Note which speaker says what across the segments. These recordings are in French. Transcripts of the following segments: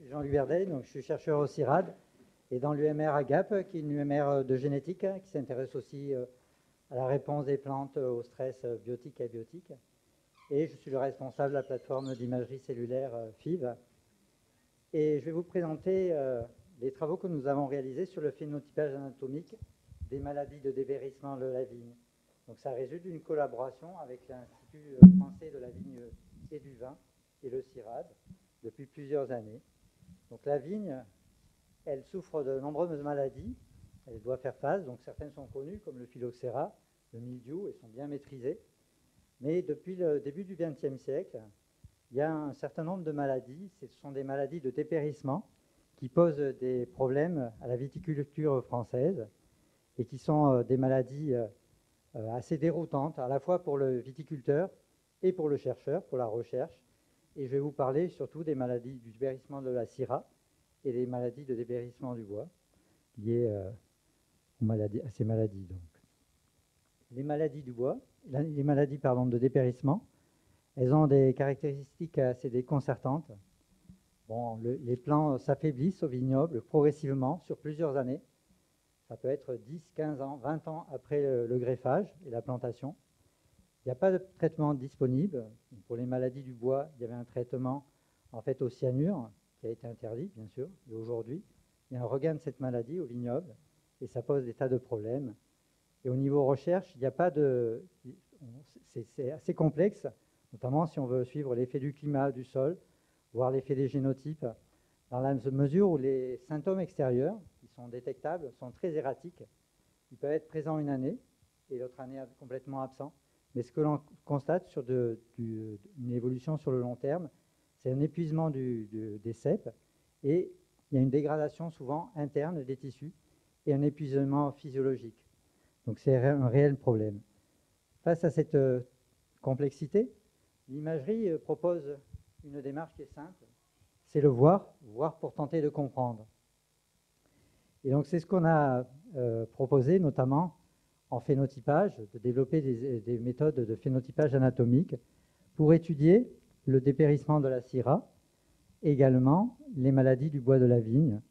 Speaker 1: suis Jean-Louis Verdet, donc je suis chercheur au CIRAD et dans l'UMR AGAP, qui est une UMR de génétique qui s'intéresse aussi à la réponse des plantes au stress biotique et abiotique. Et je suis le responsable de la plateforme d'imagerie cellulaire FIV. Et je vais vous présenter les travaux que nous avons réalisés sur le phénotypage anatomique des maladies de dépérissement de la vigne. Donc ça résulte d'une collaboration avec l'Institut français de la vigne et du vin et le CIRAD depuis plusieurs années. Donc la vigne, elle souffre de nombreuses maladies, elle doit faire face, donc certaines sont connues comme le phylloxéra, le mildiou, et sont bien maîtrisées. Mais depuis le début du XXe siècle, il y a un certain nombre de maladies, ce sont des maladies de dépérissement qui posent des problèmes à la viticulture française et qui sont des maladies assez déroutantes, à la fois pour le viticulteur et pour le chercheur, pour la recherche. Et je vais vous parler surtout des maladies du dépérissement de la syrah et des maladies de dépérissement du bois liées à ces maladies. Donc. Les maladies du bois, les maladies de dépérissement, elles ont des caractéristiques assez déconcertantes. Bon, les plants s'affaiblissent au vignoble progressivement sur plusieurs années. Ça peut être 10, 15 ans, 20 ans après le greffage et la plantation. Il n'y a pas de traitement disponible. Pour les maladies du bois, il y avait un traitement en fait au cyanure qui a été interdit, bien sûr. Et aujourd'hui, il y a un regain de cette maladie au vignoble et ça pose des tas de problèmes. Et au niveau recherche, il n'y a pas de... C'est assez complexe, notamment si on veut suivre l'effet du climat, du sol, voir l'effet des génotypes, dans la mesure où les symptômes extérieurs qui sont détectables sont très erratiques. Ils peuvent être présents une année et l'autre année complètement absents. Mais ce que l'on constate sur une évolution sur le long terme, c'est un épuisement des cèpes et il y a une dégradation souvent interne des tissus et un épuisement physiologique. Donc c'est un réel problème. Face à cette complexité, l'imagerie propose une démarche qui est simple, c'est le voir pour tenter de comprendre. Et donc c'est ce qu'on a proposé notamment en phénotypage, de développer des méthodes de phénotypage anatomique pour étudier le dépérissement de la syrah, également les maladies du bois de la vigne.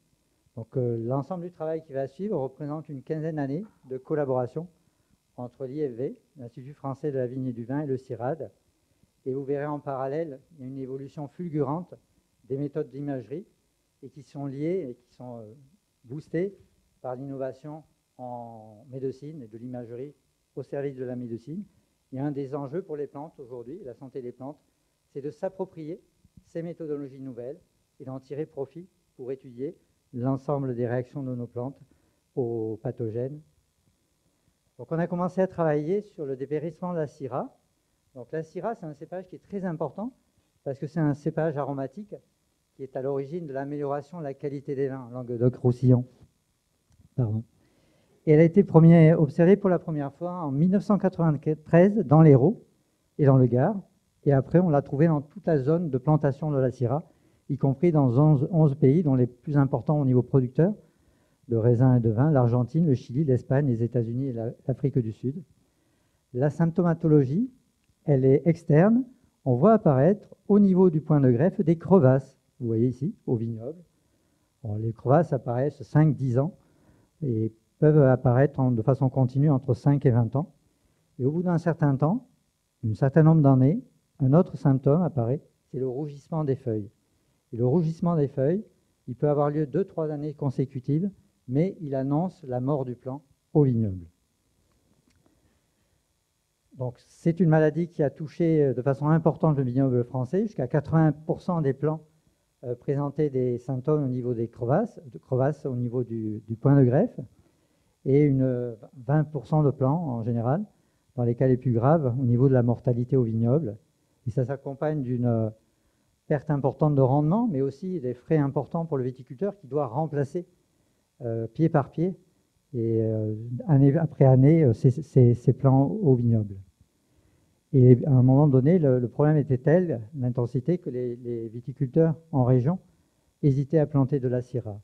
Speaker 1: Donc l'ensemble du travail qui va suivre représente une quinzaine d'années de collaboration entre l'IFV, l'Institut français de la vigne et du vin, et le CIRAD. Et vous verrez en parallèle, il y a une évolution fulgurante des méthodes d'imagerie et qui sont liées et qui sont boostées par l'innovation en médecine et de l'imagerie au service de la médecine. Il y a un des enjeux pour les plantes aujourd'hui, la santé des plantes, c'est de s'approprier ces méthodologies nouvelles et d'en tirer profit pour étudier l'ensemble des réactions de nos plantes aux pathogènes. Donc on a commencé à travailler sur le dépérissement de la syrah. Donc la syrah, c'est un cépage qui est très important parce que c'est un cépage aromatique qui est à l'origine de l'amélioration de la qualité des vins, Languedoc-Roussillon. Pardon. Et elle a été observée pour la première fois en 1993 dans l'Hérault et dans le Gard. Et après, on l'a trouvée dans toute la zone de plantation de la syrah, y compris dans 11 pays, dont les plus importants au niveau producteur de raisins et de vin, l'Argentine, le Chili, l'Espagne, les États-Unis et l'Afrique du Sud. La symptomatologie, elle est externe. On voit apparaître au niveau du point de greffe des crevasses. Vous voyez ici, au vignoble. Bon, les crevasses apparaissent 5-10 ans et peuvent apparaître de façon continue entre 5 et 20 ans. Et au bout d'un certain temps, un certain nombre d'années, un autre symptôme apparaît, c'est le rougissement des feuilles. Et le rougissement des feuilles, il peut avoir lieu 2-3 années consécutives, mais il annonce la mort du plant au vignoble. Donc c'est une maladie qui a touché de façon importante le vignoble français. Jusqu'à 80% des plants présentaient des symptômes au niveau des crevasses au niveau du point de greffe, et 20% de plants en général, dans les cas les plus graves, au niveau de la mortalité au vignoble. Et ça s'accompagne d'une perte importante de rendement, mais aussi des frais importants pour le viticulteur qui doit remplacer pied par pied et année après année ces plants au vignoble. Et à un moment donné, le problème était tel, l'intensité, que les viticulteurs en région hésitaient à planter de la syrah.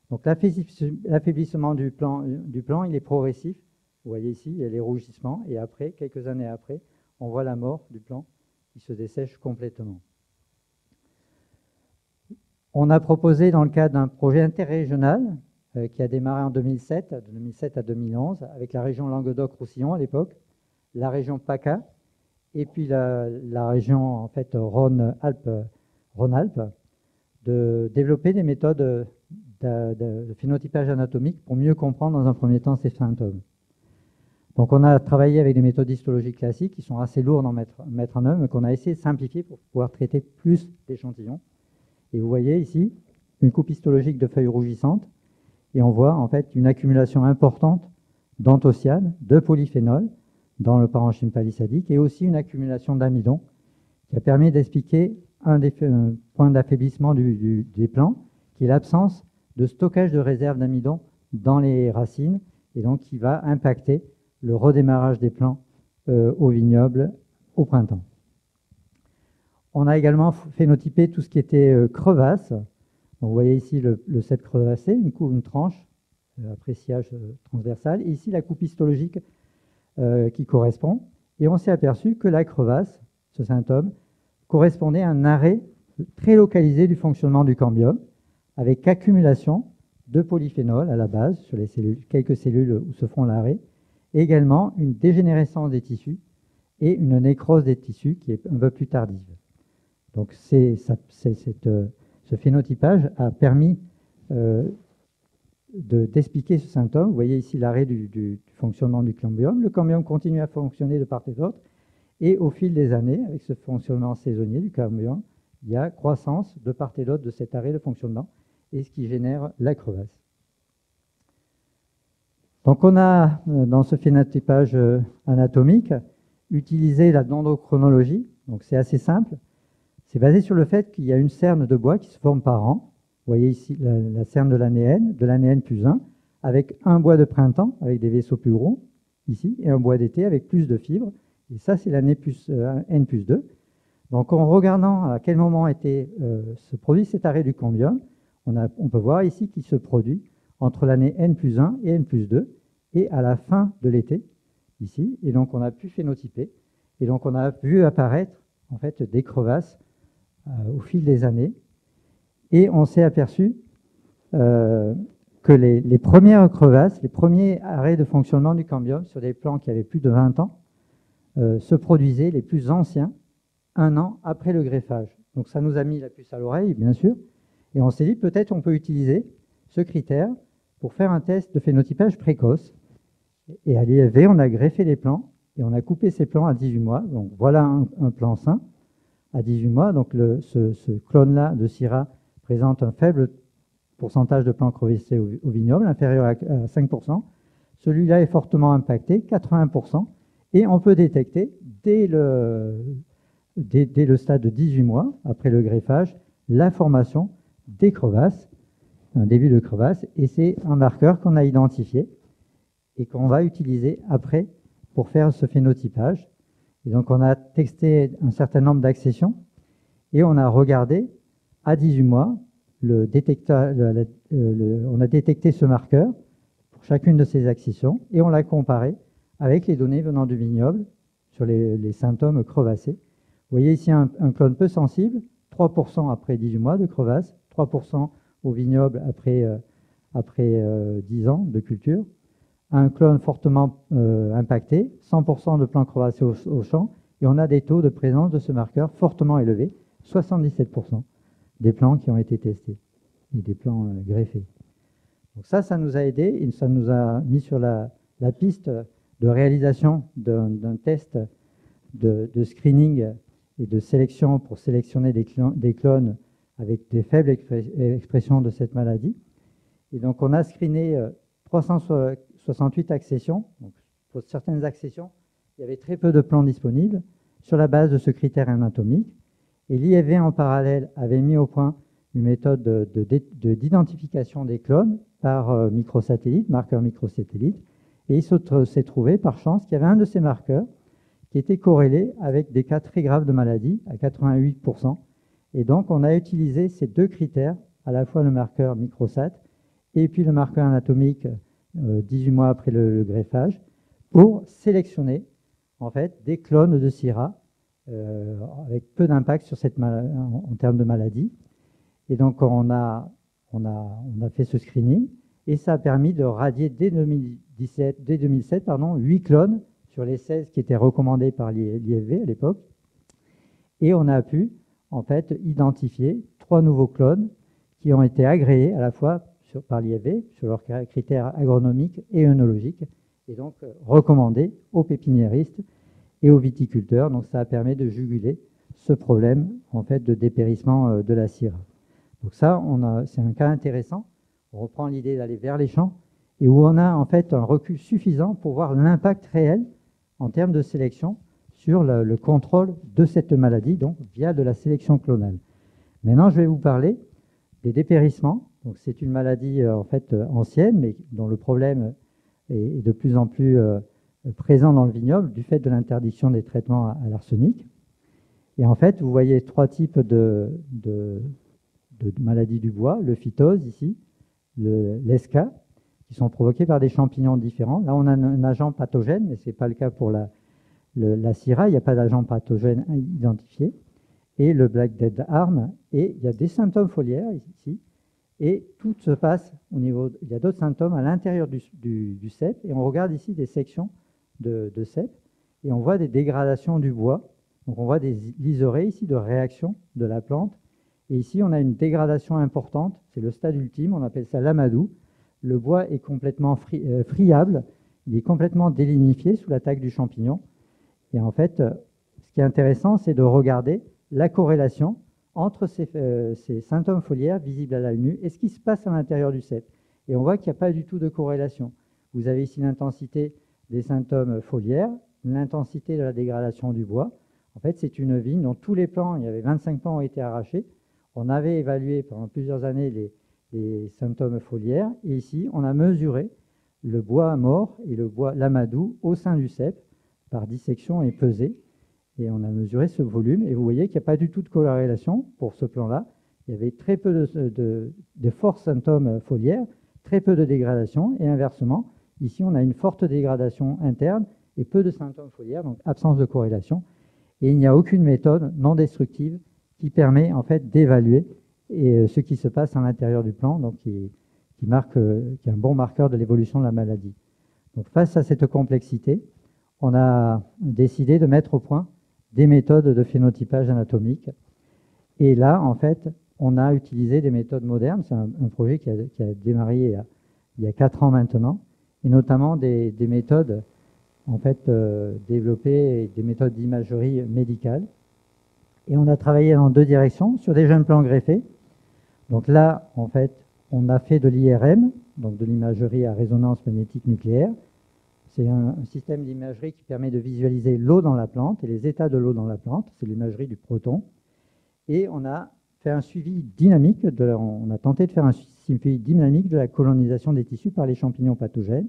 Speaker 1: Donc l'affaiblissement du plant, il est progressif. Vous voyez ici, il y a les rougissements, et après, quelques années après, on voit la mort du plant qui se dessèche complètement. On a proposé dans le cadre d'un projet interrégional qui a démarré en 2007, de 2007 à 2011, avec la région Languedoc-Roussillon à l'époque, la région PACA, et puis la région en fait Rhône-Alpes, de développer des méthodes de phénotypage anatomique pour mieux comprendre dans un premier temps ces symptômes. Donc on a travaillé avec des méthodes histologiques classiques qui sont assez lourdes à mettre en œuvre, mais qu'on a essayé de simplifier pour pouvoir traiter plus d'échantillons. Et vous voyez ici une coupe histologique de feuilles rougissantes, et on voit en fait une accumulation importante d'anthocyanes, de polyphénol dans le parenchyme palissadique, et aussi une accumulation d'amidon qui a permis d'expliquer un des points d'affaiblissement des plants, qui est l'absence de stockage de réserves d'amidon dans les racines, et donc qui va impacter le redémarrage des plants au vignoble au printemps. On a également phénotypé tout ce qui était crevasse. Donc, vous voyez ici le cep crevassé, une tranche après sillage transversal, et ici la coupe histologique qui correspond. Et on s'est aperçu que la crevasse, ce symptôme, correspondait à un arrêt très localisé du fonctionnement du cambium, avec accumulation de polyphénol à la base, sur les cellules, quelques cellules où se font l'arrêt, et également une dégénérescence des tissus et une nécrose des tissus qui est un peu plus tardive. Donc ce phénotypage a permis d'expliquer ce symptôme. Vous voyez ici l'arrêt du fonctionnement du cambium. Le cambium continue à fonctionner de part et d'autre, et au fil des années, avec ce fonctionnement saisonnier du cambium, il y a croissance de part et d'autre de cet arrêt de fonctionnement, et ce qui génère la crevasse. Donc on a, dans ce phénotypage anatomique, utilisé la dendrochronologie. Donc c'est assez simple. C'est basé sur le fait qu'il y a une cerne de bois qui se forme par an. Vous voyez ici la cerne de l'année N plus 1, avec un bois de printemps, avec des vaisseaux plus gros, ici, et un bois d'été avec plus de fibres. Et ça, c'est l'année N plus 2. Donc en regardant à quel moment se produit cet arrêt du cambium, on peut voir ici qu'il se produit entre l'année N plus 1 et N plus 2, et à la fin de l'été, ici. Et donc on a pu phénotyper, et donc on a vu apparaître en fait des crevasses au fil des années, et on s'est aperçu que les premières crevasses, les premiers arrêts de fonctionnement du cambium sur des plants qui avaient plus de 20 ans, se produisaient les plus anciens 1 an après le greffage. Donc ça nous a mis la puce à l'oreille, bien sûr, et on s'est dit peut-être on peut utiliser ce critère pour faire un test de phénotypage précoce. Et à l'IFV, on a greffé les plants et on a coupé ces plants à 18 mois. Donc voilà un plant sain à 18 mois. Donc ce clone-là de Syrah présente un faible pourcentage de plants crevassés au vignoble, inférieur à 5%. Celui-là est fortement impacté, 80%. Et on peut détecter dès le stade de 18 mois, après le greffage, la formation des crevasses, un début de crevasse, et c'est un marqueur qu'on a identifié et qu'on va utiliser après pour faire ce phénotypage. Et donc on a testé un certain nombre d'accessions et on a regardé à 18 mois, on a détecté ce marqueur pour chacune de ces accessions et on l'a comparé avec les données venant du vignoble sur les symptômes crevassés. Vous voyez ici un clone peu sensible, 3% après 18 mois de crevasse, 3% au vignoble après 10 ans de culture. Un clone fortement impacté, 100% de plants crevassés au champ, et on a des taux de présence de ce marqueur fortement élevés, 77% des plants qui ont été testés, et des plants greffés. Donc ça nous a aidé, et ça nous a mis sur la piste de réalisation d'un test de screening et de sélection pour sélectionner des clones avec des faibles expressions de cette maladie. Et donc on a screené 368 accessions. Donc, pour certaines accessions, il y avait très peu de plants disponibles sur la base de ce critère anatomique. Et l'IFV en parallèle avait mis au point une méthode d'identification des clones par microsatellite, marqueur microsatellite. Et il s'est trouvé par chance qu'il y avait un de ces marqueurs qui était corrélé avec des cas très graves de maladie à 88%. Et donc on a utilisé ces deux critères, à la fois le marqueur microsat et puis le marqueur anatomique 18 mois après le greffage, pour sélectionner en fait des clones de Syrah avec peu d'impact sur en termes de maladie. Et donc, on a fait ce screening et ça a permis de radier dès 2007, 8 clones sur les 16 qui étaient recommandés par l'IFV à l'époque. Et on a pu, en fait, identifier 3 nouveaux clones qui ont été agréés à la fois par l'IFV sur leurs critères agronomiques et œnologiques, et donc recommandés aux pépiniéristes et aux viticulteurs. Donc ça a permis de juguler ce problème en fait, de dépérissement de la Syrah. Donc ça, c'est un cas intéressant. On reprend l'idée d'aller vers les champs et où on a en fait un recul suffisant pour voir l'impact réel en termes de sélection sur le contrôle de cette maladie, donc via de la sélection clonale. Maintenant, je vais vous parler des dépérissements. Donc c'est une maladie en fait ancienne, mais dont le problème est de plus en plus présent dans le vignoble du fait de l'interdiction des traitements à l'arsenic. Et en fait, vous voyez 3 types de maladies du bois, le phytose ici, l'ESCA, qui sont provoqués par des champignons différents. Là, on a un agent pathogène, mais ce n'est pas le cas pour la Syrah, il n'y a pas d'agent pathogène identifié. Et le Black Dead Arm, et il y a des symptômes foliaires ici, et tout se passe au niveau, il y a d'autres symptômes à l'intérieur du cep, et on regarde ici des sections de cep, et on voit des dégradations du bois. Donc on voit des liserés ici de réaction de la plante, et ici on a une dégradation importante, c'est le stade ultime, on appelle ça l'amadou. Le bois est complètement friable, il est complètement délignifié sous l'attaque du champignon, et en fait, ce qui est intéressant, c'est de regarder la corrélation entre ces symptômes foliaires visibles à l'œil nu et ce qui se passe à l'intérieur du cep. Et on voit qu'il n'y a pas du tout de corrélation. Vous avez ici l'intensité des symptômes foliaires, l'intensité de la dégradation du bois. En fait, c'est une vigne dont tous les plants, il y avait 25 plants ont été arrachés. On avait évalué pendant plusieurs années les symptômes foliaires. Et ici, on a mesuré le bois mort et le bois l'amadou au sein du cep par dissection et pesé. Et on a mesuré ce volume, et vous voyez qu'il n'y a pas du tout de corrélation pour ce plan-là. Il y avait très peu de forts symptômes foliaires, très peu de dégradation, et inversement, ici on a une forte dégradation interne et peu de symptômes foliaires, donc absence de corrélation. Et il n'y a aucune méthode non destructive qui permet en fait d'évaluer ce qui se passe à l'intérieur du plan, donc qui est un bon marqueur de l'évolution de la maladie. Donc face à cette complexité, on a décidé de mettre au point des méthodes de phénotypage anatomique. Et là, en fait, on a utilisé des méthodes modernes. C'est un projet qui a démarré il y a 4 ans maintenant, et notamment des méthodes en fait, développées, des méthodes d'imagerie médicale. Et on a travaillé dans 2 directions, sur des jeunes plants greffés. Donc là, en fait, on a fait de l'IRM, donc de l'imagerie à résonance magnétique nucléaire. C'est un système d'imagerie qui permet de visualiser l'eau dans la plante et les états de l'eau dans la plante. C'est l'imagerie du proton. Et on a fait un suivi dynamique, on a tenté de faire un suivi dynamique de la colonisation des tissus par les champignons pathogènes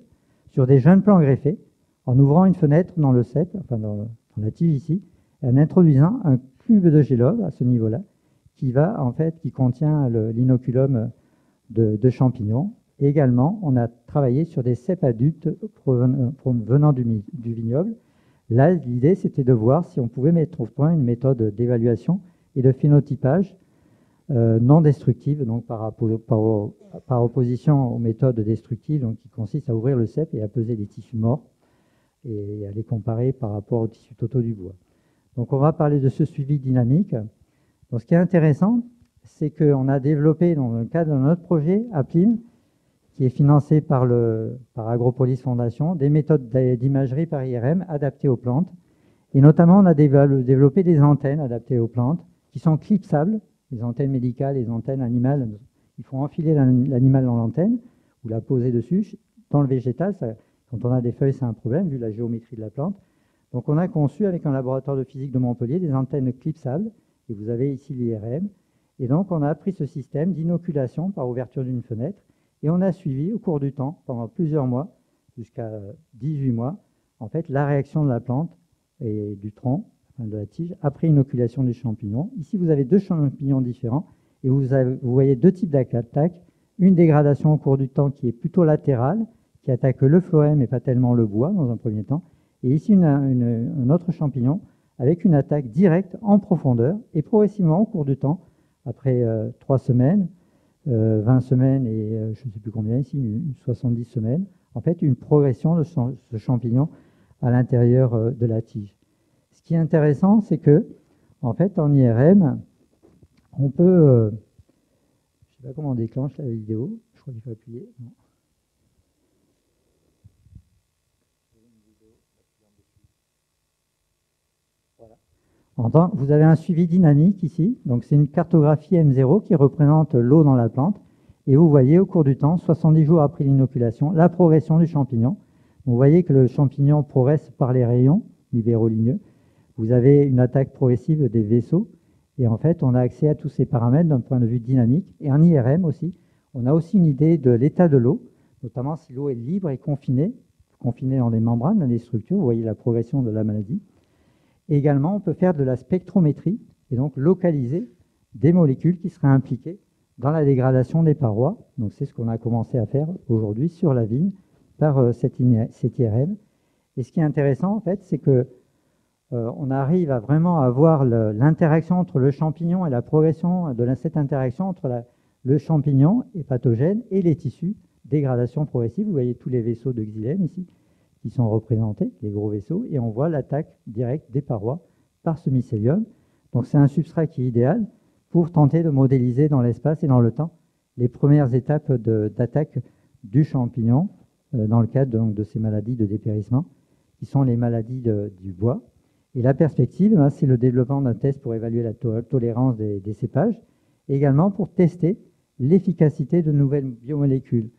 Speaker 1: sur des jeunes plants greffés, en ouvrant une fenêtre dans le cep, enfin dans la tige ici, et en introduisant un cube de gélose à ce niveau-là, qui contient l'inoculum de champignons. Et également, on a travaillé sur des ceps adultes venant du vignoble. Là, l'idée, c'était de voir si on pouvait mettre au point une méthode d'évaluation et de phénotypage non destructive, donc par opposition aux méthodes destructives, donc qui consistent à ouvrir le cep et à peser des tissus morts et à les comparer par rapport aux tissus totaux du bois. Donc, on va parler de ce suivi dynamique. Donc, ce qui est intéressant, c'est qu'on a développé, dans le cadre de notre projet, APLIM, qui est financé par Agropolis Fondation, des méthodes d'imagerie par IRM adaptées aux plantes. Et notamment, on a développé des antennes adaptées aux plantes qui sont clipsables, les antennes médicales, les antennes animales. Il faut enfiler l'animal dans l'antenne ou la poser dessus. Dans le végétal, quand on a des feuilles, c'est un problème, vu la géométrie de la plante. Donc, on a conçu, avec un laboratoire de physique de Montpellier, des antennes clipsables. Et vous avez ici l'IRM. Et donc, on a appris ce système d'inoculation par ouverture d'une fenêtre. Et on a suivi au cours du temps, pendant plusieurs mois, jusqu'à 18 mois, en fait, la réaction de la plante et du tronc, de la tige, après inoculation du champignon. Ici, vous avez 2 champignons différents et vous voyez 2 types d'attaques. Une dégradation au cours du temps qui est plutôt latérale, qui attaque le phloème et pas tellement le bois dans un premier temps. Et ici, un autre champignon avec une attaque directe en profondeur et progressivement au cours du temps, après 3 semaines, 20 semaines et je ne sais plus combien ici, 70 semaines, en fait, une progression de ce champignon à l'intérieur de la tige. Ce qui est intéressant, c'est que, en fait, en IRM, on peut, je ne sais pas comment on déclenche la vidéo, je crois qu'il faut appuyer. Non. Voilà. Vous avez un suivi dynamique ici, donc c'est une cartographie M0 qui représente l'eau dans la plante, et vous voyez au cours du temps, 70 jours après l'inoculation, la progression du champignon. Vous voyez que le champignon progresse par les rayons libéroligneux. Vous avez une attaque progressive des vaisseaux, et en fait, on a accès à tous ces paramètres d'un point de vue dynamique. Et en IRM aussi, on a aussi une idée de l'état de l'eau, notamment si l'eau est libre et confinée dans des membranes, dans des structures. Vous voyez la progression de la maladie. Et également, on peut faire de la spectrométrie, et donc localiser des molécules qui seraient impliquées dans la dégradation des parois. Donc c'est ce qu'on a commencé à faire aujourd'hui sur la vigne par cette IRM. Et ce qui est intéressant, en fait, c'est que on arrive à vraiment avoir l'interaction entre le champignon et la progression de cette interaction entre le champignon et pathogène et les tissus, dégradation progressive. Vous voyez tous les vaisseaux de xylème ici qui sont représentés, les gros vaisseaux, et on voit l'attaque directe des parois par ce mycélium. Donc c'est un substrat qui est idéal pour tenter de modéliser dans l'espace et dans le temps les premières étapes d'attaque du champignon dans le cadre donc, de ces maladies de dépérissement, qui sont les maladies du bois. Et la perspective, c'est le développement d'un test pour évaluer la tolérance des cépages, et également pour tester l'efficacité de nouvelles biomolécules.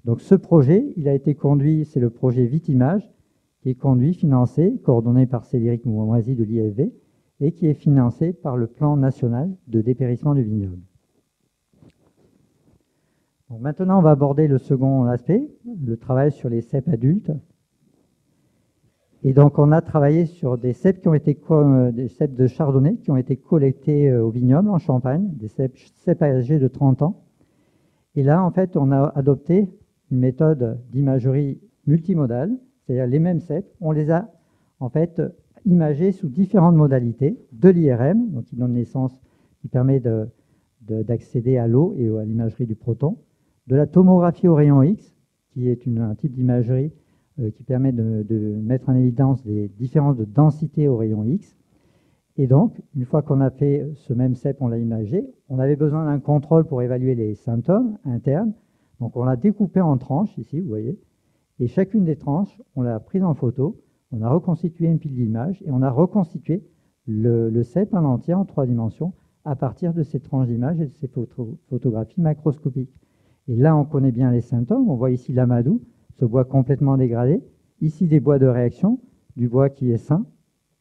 Speaker 1: Donc ce projet, il a été conduit, c'est le projet Vitimage, qui est conduit, financé, coordonné par Cédric Mouamoisi de l'IFV, et qui est financé par le plan national de dépérissement du vignoble. Donc maintenant, on va aborder le second aspect, le travail sur les cèpes adultes. Et donc, on a travaillé sur des cèpes qui ont été des cèpes de chardonnay qui ont été collectés au vignoble en Champagne, des cèpes âgés de 30 ans. Et là, en fait, on a adopté une méthode d'imagerie multimodale, c'est-à-dire les mêmes cèpes, on les a en fait imagés sous différentes modalités de l'IRM, donc qui donne naissance, qui permet d'accéder à l'eau et à l'imagerie du proton, de la tomographie au rayon X, qui est un type d'imagerie qui permet de mettre en évidence les différences de densité au rayon X. Et donc, une fois qu'on a fait ce même cep, on l'a imagé, on avait besoin d'un contrôle pour évaluer les symptômes internes. Donc, on l'a découpé en tranches, ici, vous voyez. Et chacune des tranches, on l'a prise en photo, on a reconstitué une pile d'images et on a reconstitué le cep en entier en 3 dimensions à partir de ces tranches d'images et de ces photographies macroscopiques. Et là, on connaît bien les symptômes. On voit ici l'amadou, ce bois complètement dégradé. Ici, des bois de réaction, du bois qui est sain,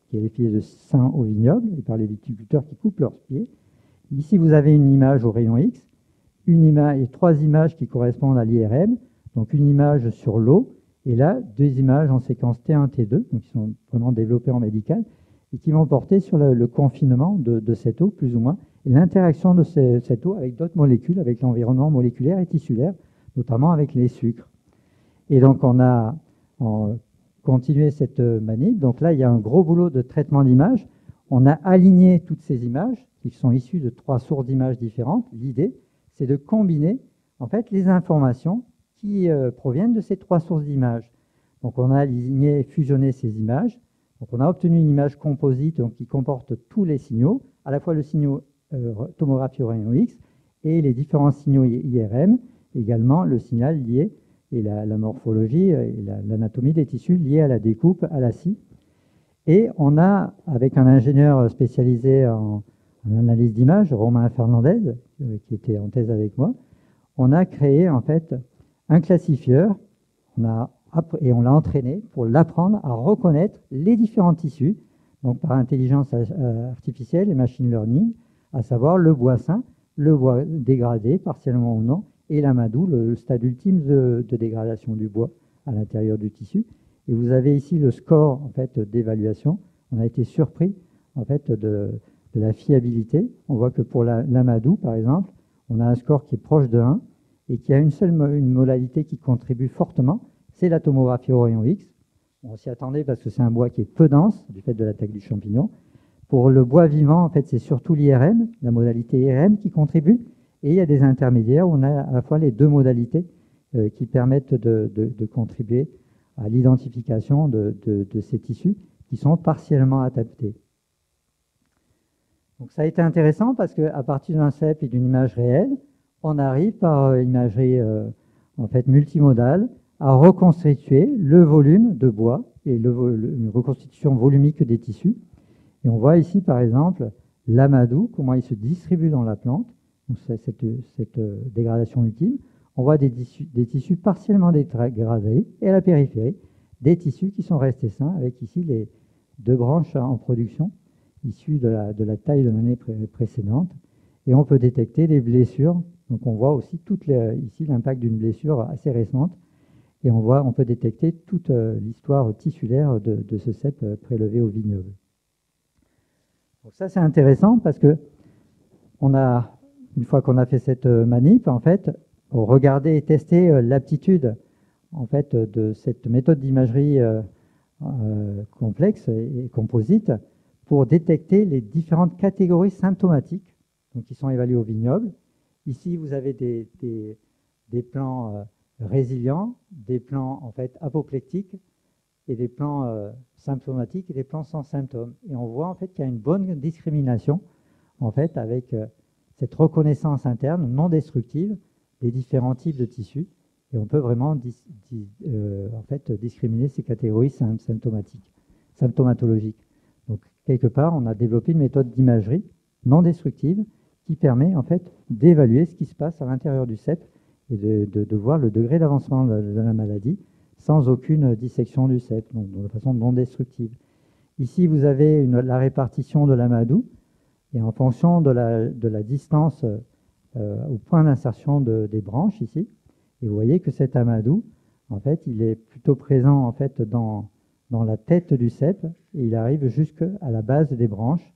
Speaker 1: qui est qualifié de sain au vignoble, et par les viticulteurs qui coupent leurs pieds. Ici, vous avez une image au rayon X, une image et 3 images qui correspondent à l'IRM, donc une image sur l'eau, et là, 2 images en séquence T1, T2, donc qui sont vraiment développées en médical, et qui vont porter sur le confinement de cette eau, plus ou moins, et l'interaction de cette eau avec d'autres molécules, avec l'environnement moléculaire et tissulaire, notamment avec les sucres. Et donc, on a continué cette manip. Donc là, il y a un gros boulot de traitement d'images. On a aligné toutes ces images, qui sont issues de 3 sources d'images différentes. L'idée, c'est de combiner, en fait, les informations qui proviennent de ces 3 sources d'images. Donc, on a aligné et fusionné ces images. Donc, on a obtenu une image composite donc, qui comporte tous les signaux, à la fois le signal tomographie au rayon X et les différents signaux IRM, également le signal lié et la morphologie et l'anatomie des tissus liés à la découpe, à la scie. Et on a, avec un ingénieur spécialisé en analyse d'image, Romain Fernandez, qui était en thèse avec moi, on a créé en fait un classifieur et on l'a entraîné pour l'apprendre à reconnaître les différents tissus, donc par intelligence artificielle et machine learning, à savoir le bois sain, le bois dégradé, partiellement ou non, et l'amadou, le stade ultime de dégradation du bois à l'intérieur du tissu. Et vous avez ici le score en fait, d'évaluation. On a été surpris en fait, de la fiabilité. On voit que pour l'amadou, par exemple, on a un score qui est proche de 1 et qui a une modalité qui contribue fortement, c'est la tomographie au rayon X. On s'y attendait parce que c'est un bois qui est peu dense du fait de l'attaque du champignon. Pour le bois vivant, en fait, c'est surtout l'IRM, la modalité IRM qui contribue. Et il y a des intermédiaires où on a à la fois les deux modalités qui permettent de contribuer à l'identification de ces tissus qui sont partiellement adaptés. Donc ça a été intéressant parce qu'à partir d'un CEP et d'une image réelle, on arrive par imagerie en fait multimodale à reconstituer le volume de bois et une reconstitution volumique des tissus. Et on voit ici par exemple l'amadou, comment il se distribue dans la plante, donc cette dégradation ultime. On voit des tissus partiellement dégradés et à la périphérie, des tissus qui sont restés sains, avec ici les deux branches en production issues de la taille de l'année précédente. Et on peut détecter des blessures. Donc on voit aussi ici l'impact d'une blessure assez récente. Et on peut détecter toute l'histoire tissulaire de ce cep prélevé au vignoble. Donc ça c'est intéressant parce que une fois qu'on a fait cette manip, en fait, regarder et tester l'aptitude en fait, de cette méthode d'imagerie complexe et composite pour détecter les différentes catégories symptomatiques donc, qui sont évaluées au vignoble. Ici, vous avez des plans résilients, des plans en fait, apoplectiques et des plans symptomatiques et des plans sans symptômes. Et on voit en fait, qu'il y a une bonne discrimination en fait, avec cette reconnaissance interne non destructive des différents types de tissus. Et on peut vraiment en fait, discriminer ces catégories symptomatologiques. Donc, quelque part, on a développé une méthode d'imagerie non destructive qui permet en fait, d'évaluer ce qui se passe à l'intérieur du cep et de voir le degré d'avancement de la maladie sans aucune dissection du cep, donc de façon non destructive. Ici, vous avez la répartition de l'amadou et en fonction de la distance au point d'insertion des branches ici. Et vous voyez que cet amadou, en fait, il est plutôt présent en fait, dans la tête du cep et il arrive jusqu'à la base des branches.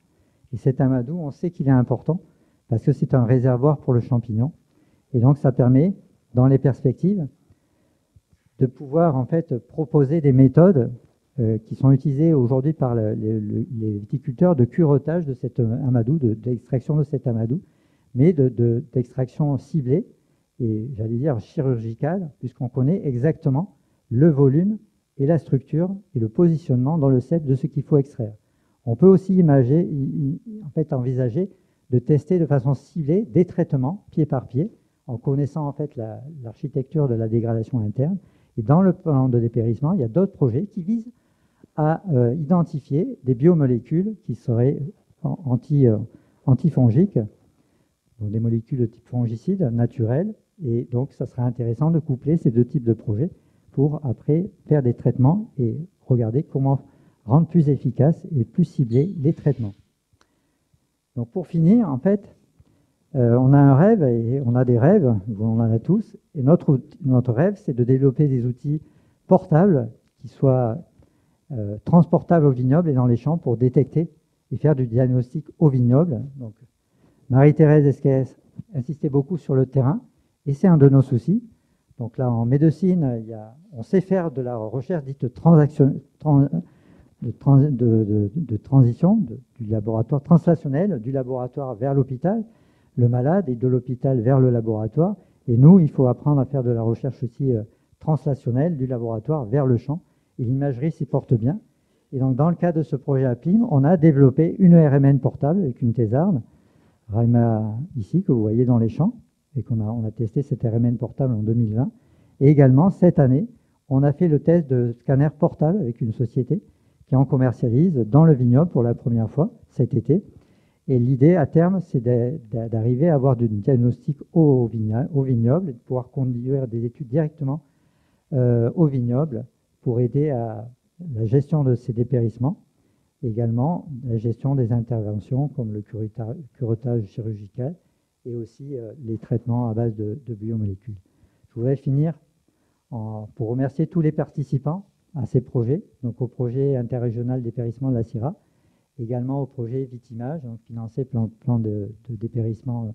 Speaker 1: Et cet amadou, on sait qu'il est important parce que c'est un réservoir pour le champignon. Et donc, ça permet, dans les perspectives, de pouvoir en fait, proposer des méthodes qui sont utilisées aujourd'hui par les viticulteurs de curetage de cet amadou, d'extraction de cet amadou, mais d'extraction ciblée et, j'allais dire, chirurgicale, puisqu'on connaît exactement le volume et la structure et le positionnement dans le cep de ce qu'il faut extraire. On peut aussi en fait, envisager de tester de façon ciblée des traitements pied par pied, en connaissant en fait l'architecture de la dégradation interne. Et dans le plan de dépérissement, il y a d'autres projets qui visent à identifier des biomolécules qui seraient antifongiques, donc des molécules de type fongicide naturelles. Et donc, ça serait intéressant de coupler ces deux types de projets pour après faire des traitements et regarder comment rendre plus efficaces et plus ciblés les traitements. Donc, pour finir, en fait, on a un rêve et on a des rêves, on en a tous. Et notre rêve, c'est de développer des outils portables qui soient transportables au vignoble et dans les champs pour détecter et faire du diagnostic au vignoble. Donc, Marie-Thérèse Esquès insistait beaucoup sur le terrain et c'est un de nos soucis. Donc là, en médecine, on sait faire de la recherche dite de transition du laboratoire translationnel, du laboratoire vers l'hôpital, le malade, et de l'hôpital vers le laboratoire. Et nous, il faut apprendre à faire de la recherche aussi translationnelle du laboratoire vers le champ. Et l'imagerie s'y porte bien. Et donc, dans le cadre de ce projet APLIM, on a développé une RMN portable avec une thésarde, Raima ici, que vous voyez dans les champs, et on a testé cette RMN portable en 2020. Et également, cette année, on a fait le test de scanner portable avec une société qui en commercialise dans le vignoble pour la première fois cet été. Et l'idée, à terme, c'est d'arriver à avoir du diagnostic au vignoble et de pouvoir conduire des études directement au vignoble pour aider à la gestion de ces dépérissements, également la gestion des interventions comme le curettage chirurgical et aussi les traitements à base de biomolécules. Je voudrais finir pour remercier tous les participants à ces projets, donc au projet interrégional dépérissement de la CIRA, également au projet Vitimage, donc financé plan de dépérissement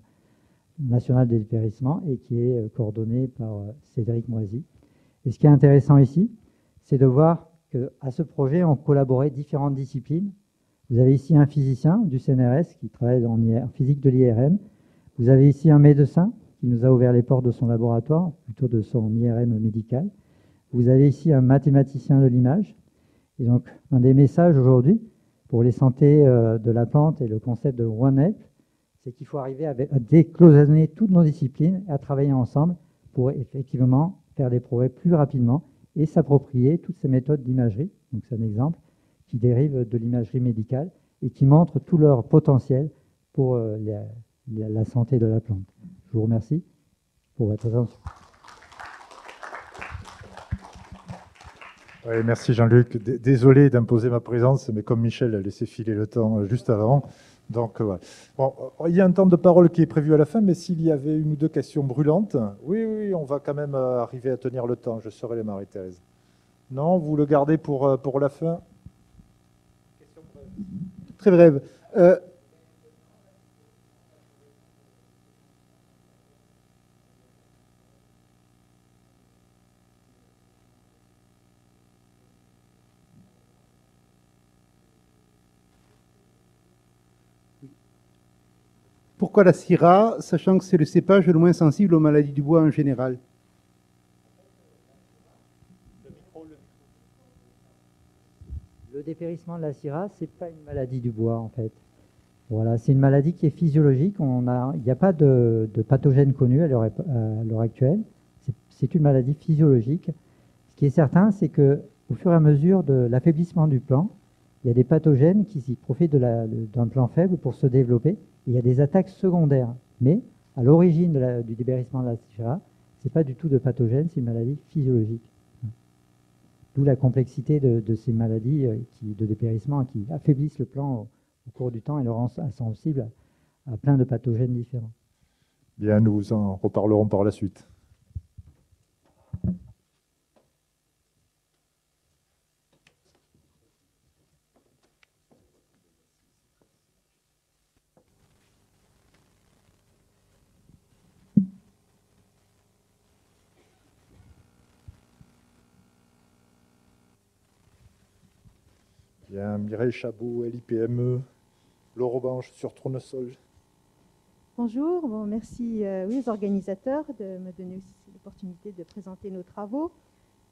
Speaker 1: national de dépérissement et qui est coordonné par Cédric Moisy. Et ce qui est intéressant ici, c'est de voir qu'à ce projet ont collaboré différentes disciplines, Vous avez ici un physicien du CNRS qui travaille en physique de l'IRM. Vous avez ici un médecin qui nous a ouvert les portes de son laboratoire, plutôt de son IRM médical. Vous avez ici un mathématicien de l'image. Et donc, un des messages aujourd'hui pour les santé de la plante et le concept de One Health, c'est qu'il faut arriver à décloisonner toutes nos disciplines et à travailler ensemble pour effectivement faire des progrès plus rapidement et s'approprier toutes ces méthodes d'imagerie. Donc, c'est un exemple qui dérive de l'imagerie médicale et qui montre tout leur potentiel pour la santé de la plante. Je vous remercie pour votre attention.
Speaker 2: Oui, merci Jean-Luc. Désolé d'imposer ma présence, mais comme Michel a laissé filer le temps juste avant. Donc, voilà. Bon, il y a un temps de parole qui est prévu à la fin, mais s'il y avait une ou deux questions brûlantes, oui, on va quand même arriver à tenir le temps. Je serai les Marie-Thérèse. Non, vous le gardez pour la fin?
Speaker 3: Très brève. Pourquoi la Syrah, sachant que c'est le cépage le moins sensible aux maladies du bois en général?
Speaker 1: Le dépérissement de la Syrah, ce n'est pas une maladie du bois en fait. Voilà, c'est une maladie qui est physiologique. Il n'y a pas de pathogène connu à l'heure actuelle. C'est une maladie physiologique. Ce qui est certain, c'est qu'au fur et à mesure de l'affaiblissement du plant, il y a des pathogènes qui profitent d'un plant faible pour se développer. Il y a des attaques secondaires. Mais à l'origine du dépérissement de la Syrah, ce n'est pas du tout de pathogène, c'est une maladie physiologique. D'où la complexité de ces maladies de dépérissement qui affaiblissent le plant au cours du temps et le rend sensible à plein de pathogènes différents.
Speaker 2: Bien, nous en reparlerons par la suite. Bien, Mireille Chabot, LIPME, Laure Banche sur Tournesol.
Speaker 4: Bonjour, merci aux organisateurs de me donner aussi l'opportunité de présenter nos travaux.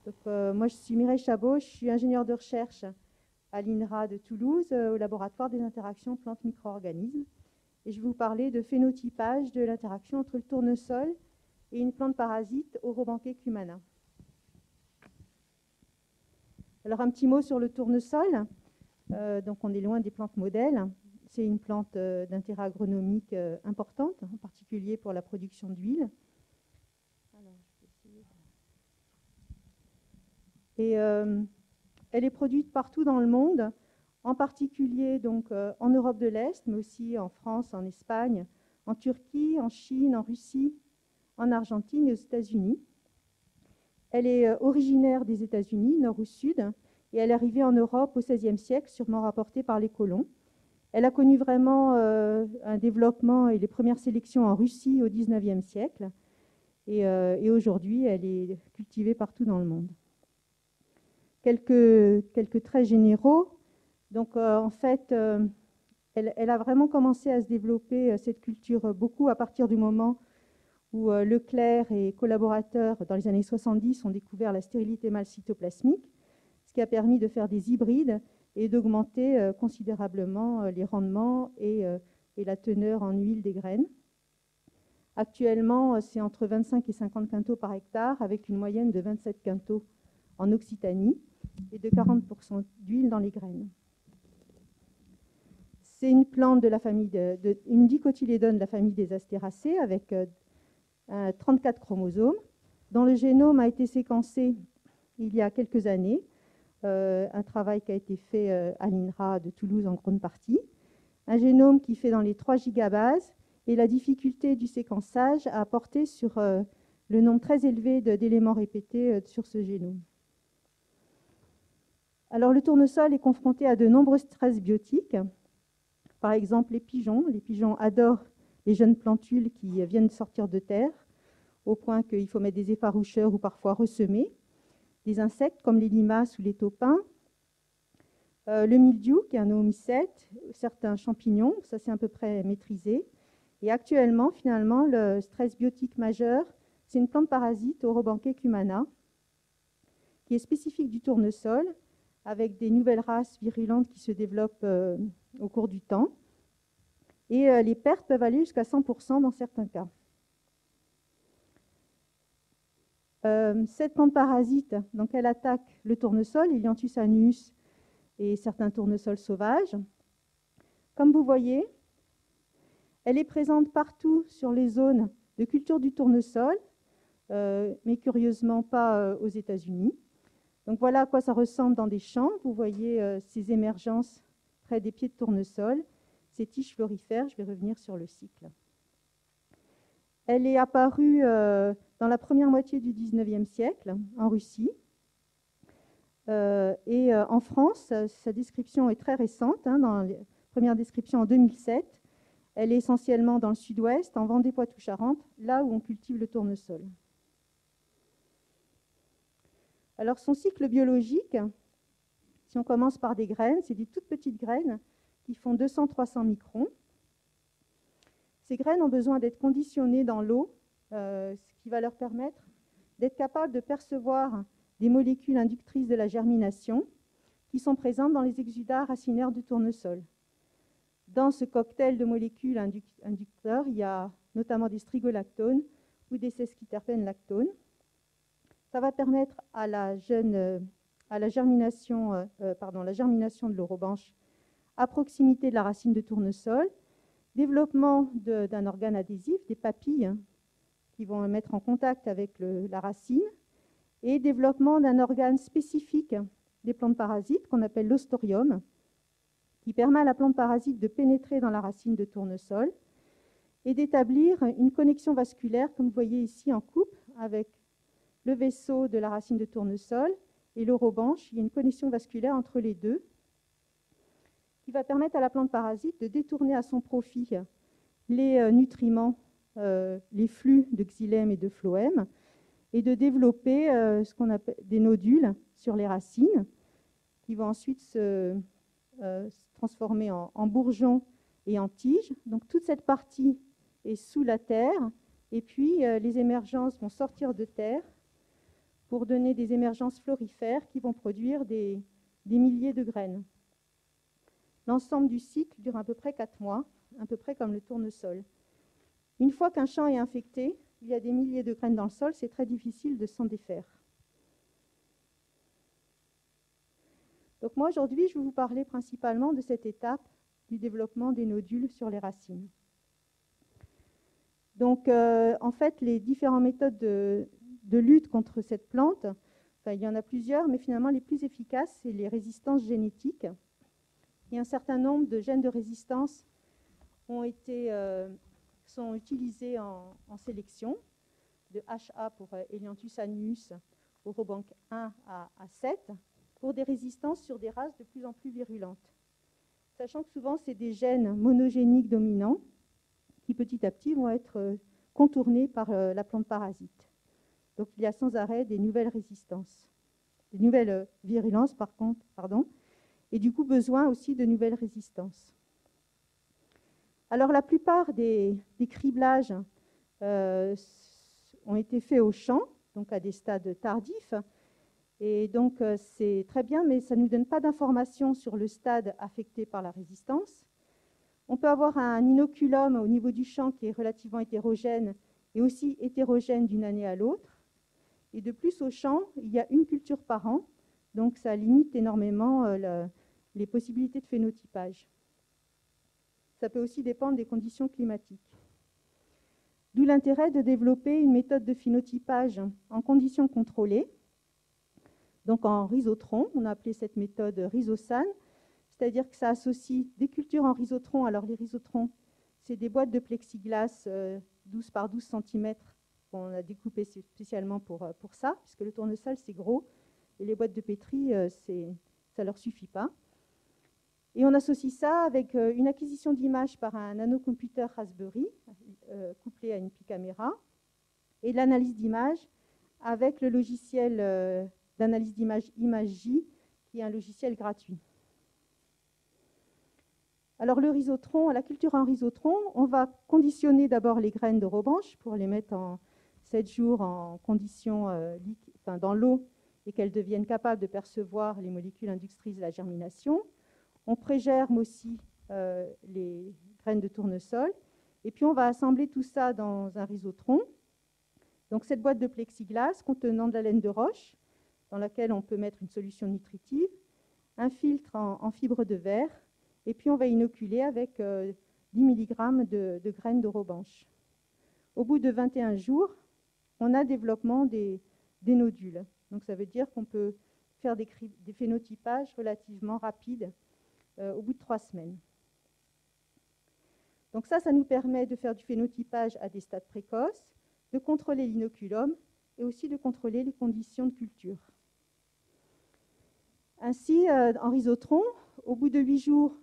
Speaker 4: Donc, moi, je suis Mireille Chabot, je suis ingénieure de recherche à l'INRA de Toulouse, au laboratoire des interactions plantes-micro-organismes. Et je vais vous parler de phénotypage de l'interaction entre le tournesol et une plante parasite, Orobanche cumana. Alors, un petit mot sur le tournesol. Donc, on est loin des plantes modèles. C'est une plante d'intérêt agronomique importante, en particulier pour la production d'huile. Et elle est produite partout dans le monde, en particulier donc, en Europe de l'Est, mais aussi en France, en Espagne, en Turquie, en Chine, en Russie, en Argentine et aux États-Unis. Elle est originaire des États-Unis, nord ou sud, et elle est arrivée en Europe au XVIe siècle, sûrement rapportée par les colons. Elle a connu vraiment un développement et les premières sélections en Russie au XIXe siècle. Et aujourd'hui, elle est cultivée partout dans le monde. Quelques traits généraux. Donc, en fait, elle a vraiment commencé à se développer, cette culture, beaucoup à partir du moment où Leclerc et collaborateurs, dans les années 70, ont découvert la stérilité mâle cytoplasmique, ce qui a permis de faire des hybrides et d'augmenter considérablement les rendements et la teneur en huile des graines. Actuellement, c'est entre 25 et 50 quintaux par hectare, avec une moyenne de 27 quintaux en Occitanie et de 40% d'huile dans les graines. C'est une plante de la famille une dicotylédone de la famille des Astéracées avec 34 chromosomes, dont le génome a été séquencé il y a quelques années. Un travail qui a été fait à l'INRA de Toulouse en grande partie. Un génome qui fait dans les 3 gigabases et la difficulté du séquençage a porté sur le nombre très élevé d'éléments répétés sur ce génome. Alors le tournesol est confronté à de nombreux stress biotiques. Par exemple, les pigeons. Les pigeons adorent les jeunes plantules qui viennent de sortir de terre, au point qu'il faut mettre des effaroucheurs ou parfois ressemer. Des insectes comme les limaces ou les taupins, Le mildiou, qui est un oomycète, certains champignons, ça c'est à peu près maîtrisé. Et actuellement, finalement, le stress biotique majeur, c'est une plante parasite, Orobanche cumana, qui est spécifique du tournesol, avec des nouvelles races virulentes qui se développent au cours du temps. Et les pertes peuvent aller jusqu'à 100% dans certains cas. Cette plante parasite, donc elle attaque le tournesol, Helianthus anus et certains tournesols sauvages. Comme vous voyez, elle est présente partout sur les zones de culture du tournesol, mais curieusement pas aux États-Unis. Donc voilà à quoi ça ressemble dans des champs. Vous voyez ces émergences près des pieds de tournesol, ces tiges florifères. Je vais revenir sur le cycle. Elle est apparue dans la première moitié du XIXe siècle en Russie. Et en France, sa description est très récente, dans les premières descriptions en 2007. Elle est essentiellement dans le sud-ouest, en Vendée, Poitou-Charentes, là où on cultive le tournesol. Alors son cycle biologique, si on commence par des graines, c'est des toutes petites graines qui font 200-300 microns. Ces graines ont besoin d'être conditionnées dans l'eau, ce qui va leur permettre d'être capables de percevoir des molécules inductrices de la germination qui sont présentes dans les exudats racinaires du tournesol. Dans ce cocktail de molécules inducteurs, il y a notamment des strigolactones ou des sesquiterpènes lactones. Ça va permettre à la germination de l'orobanche à proximité de la racine de tournesol, développement d'un organe adhésif, des papilles qui vont mettre en contact avec la racine, et développement d'un organe spécifique des plantes parasites qu'on appelle l'ostorium, qui permet à la plante parasite de pénétrer dans la racine de tournesol et d'établir une connexion vasculaire, comme vous voyez ici en coupe, avec le vaisseau de la racine de tournesol et l'orobanche. Il y a une connexion vasculaire entre les deux qui va permettre à la plante parasite de détourner à son profit les nutriments, les flux de xylème et de phloème, et de développer ce qu'on appelle des nodules sur les racines, qui vont ensuite se transformer en bourgeons et en tiges. Donc toute cette partie est sous la terre, et puis les émergences vont sortir de terre pour donner des émergences florifères qui vont produire des milliers de graines. L'ensemble du cycle dure à peu près 4 mois, à peu près comme le tournesol. Une fois qu'un champ est infecté, il y a des milliers de graines dans le sol, c'est très difficile de s'en défaire. Donc moi, aujourd'hui, je vais vous parler principalement de cette étape du développement des nodules sur les racines. Donc, en fait, les différentes méthodes de lutte contre cette plante, il y en a plusieurs, mais finalement, les plus efficaces, c'est les résistances génétiques. Et un certain nombre de gènes de résistance sont utilisés en sélection, de HA pour Helianthus anus, Orobanche 1 à 7, pour des résistances sur des races de plus en plus virulentes. Sachant que souvent, c'est des gènes monogéniques dominants qui, petit à petit, vont être contournés par la plante parasite. Donc, il y a sans arrêt des nouvelles résistances, des nouvelles virulences, et du coup, besoin aussi de nouvelles résistances. Alors, la plupart des criblages ont été faits au champ, donc à des stades tardifs. Et donc, c'est très bien, mais ça ne nous donne pas d'informations sur le stade affecté par la résistance. On peut avoir un inoculum au niveau du champ qui est relativement hétérogène et aussi hétérogène d'une année à l'autre. Et de plus, au champ, il y a une culture par an, donc ça limite énormément les possibilités de phénotypage. Ça peut aussi dépendre des conditions climatiques. D'où l'intérêt de développer une méthode de phénotypage en conditions contrôlées, donc en rhizotron. On a appelé cette méthode rhizosane, c'est-à-dire que ça associe des cultures en rhizotron. Alors les rhizotrons, c'est des boîtes de plexiglas 12 par 12 cm qu'on a découpées spécialement pour ça, puisque le tournesol, c'est gros, et les boîtes de pétri, ça ne leur suffit pas. Et on associe ça avec une acquisition d'images par un nanocomputer Raspberry, couplé à une picaméra, et l'analyse d'images avec le logiciel d'analyse d'images ImageJ, qui est un logiciel gratuit. Alors le rhizotron, la culture en rhizotron, on va conditionner d'abord les graines de robanche pour les mettre en 7 jours en conditions dans l'eau et qu'elles deviennent capables de percevoir les molécules inductrices de la germination. On prégerme aussi les graines de tournesol. Et puis on va assembler tout ça dans un rhizotron. Donc cette boîte de plexiglas contenant de la laine de roche, dans laquelle on peut mettre une solution nutritive, un filtre en fibre de verre, et puis on va inoculer avec 10 mg de graines de robanche. Au bout de 21 jours, on a développement des nodules. Donc ça veut dire qu'on peut faire des phénotypages relativement rapides au bout de 3 semaines. Donc ça nous permet de faire du phénotypage à des stades précoces, de contrôler l'inoculum et aussi de contrôler les conditions de culture. Ainsi, en rhizotron, au bout de 8 jours,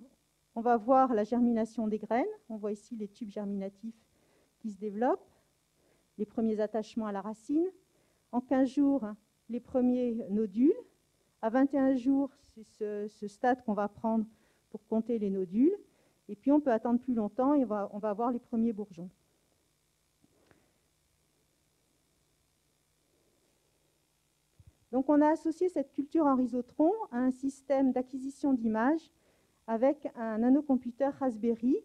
Speaker 4: on va voir la germination des graines. On voit ici les tubes germinatifs qui se développent, les premiers attachements à la racine. En 15 jours, les premiers nodules. À 21 jours, c'est ce stade qu'on va prendre pour compter les nodules. Et puis on peut attendre plus longtemps et on va avoir les premiers bourgeons. Donc on a associé cette culture en rhizotron à un système d'acquisition d'images avec un nanocomputer Raspberry.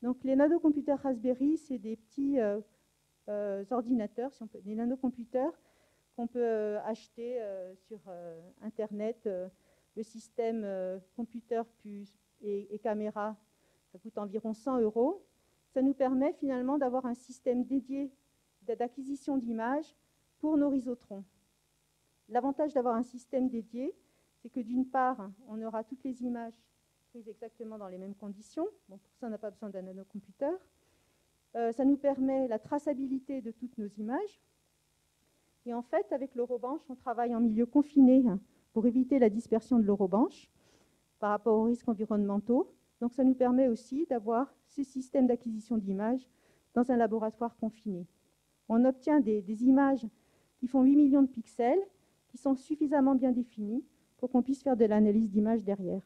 Speaker 4: Donc les nanocomputers Raspberry, c'est des petits ordinateurs, des nanocomputers qu'on peut acheter sur Internet. Le système computer et caméra, ça coûte environ 100 €. Ça nous permet finalement d'avoir un système dédié d'acquisition d'images pour nos rhizotrons. L'avantage d'avoir un système dédié, c'est que d'une part, on aura toutes les images prises exactement dans les mêmes conditions. Bon, pour ça, on n'a pas besoin d'un nanocomputer. Ça nous permet la traçabilité de toutes nos images. Et en fait, avec l'eurobanche, on travaille en milieu confiné pour éviter la dispersion de l'eurobanche par rapport aux risques environnementaux. Donc ça nous permet aussi d'avoir ces systèmes d'acquisition d'images dans un laboratoire confiné. On obtient des images qui font 8 millions de pixels, qui sont suffisamment bien définies pour qu'on puisse faire de l'analyse d'images derrière.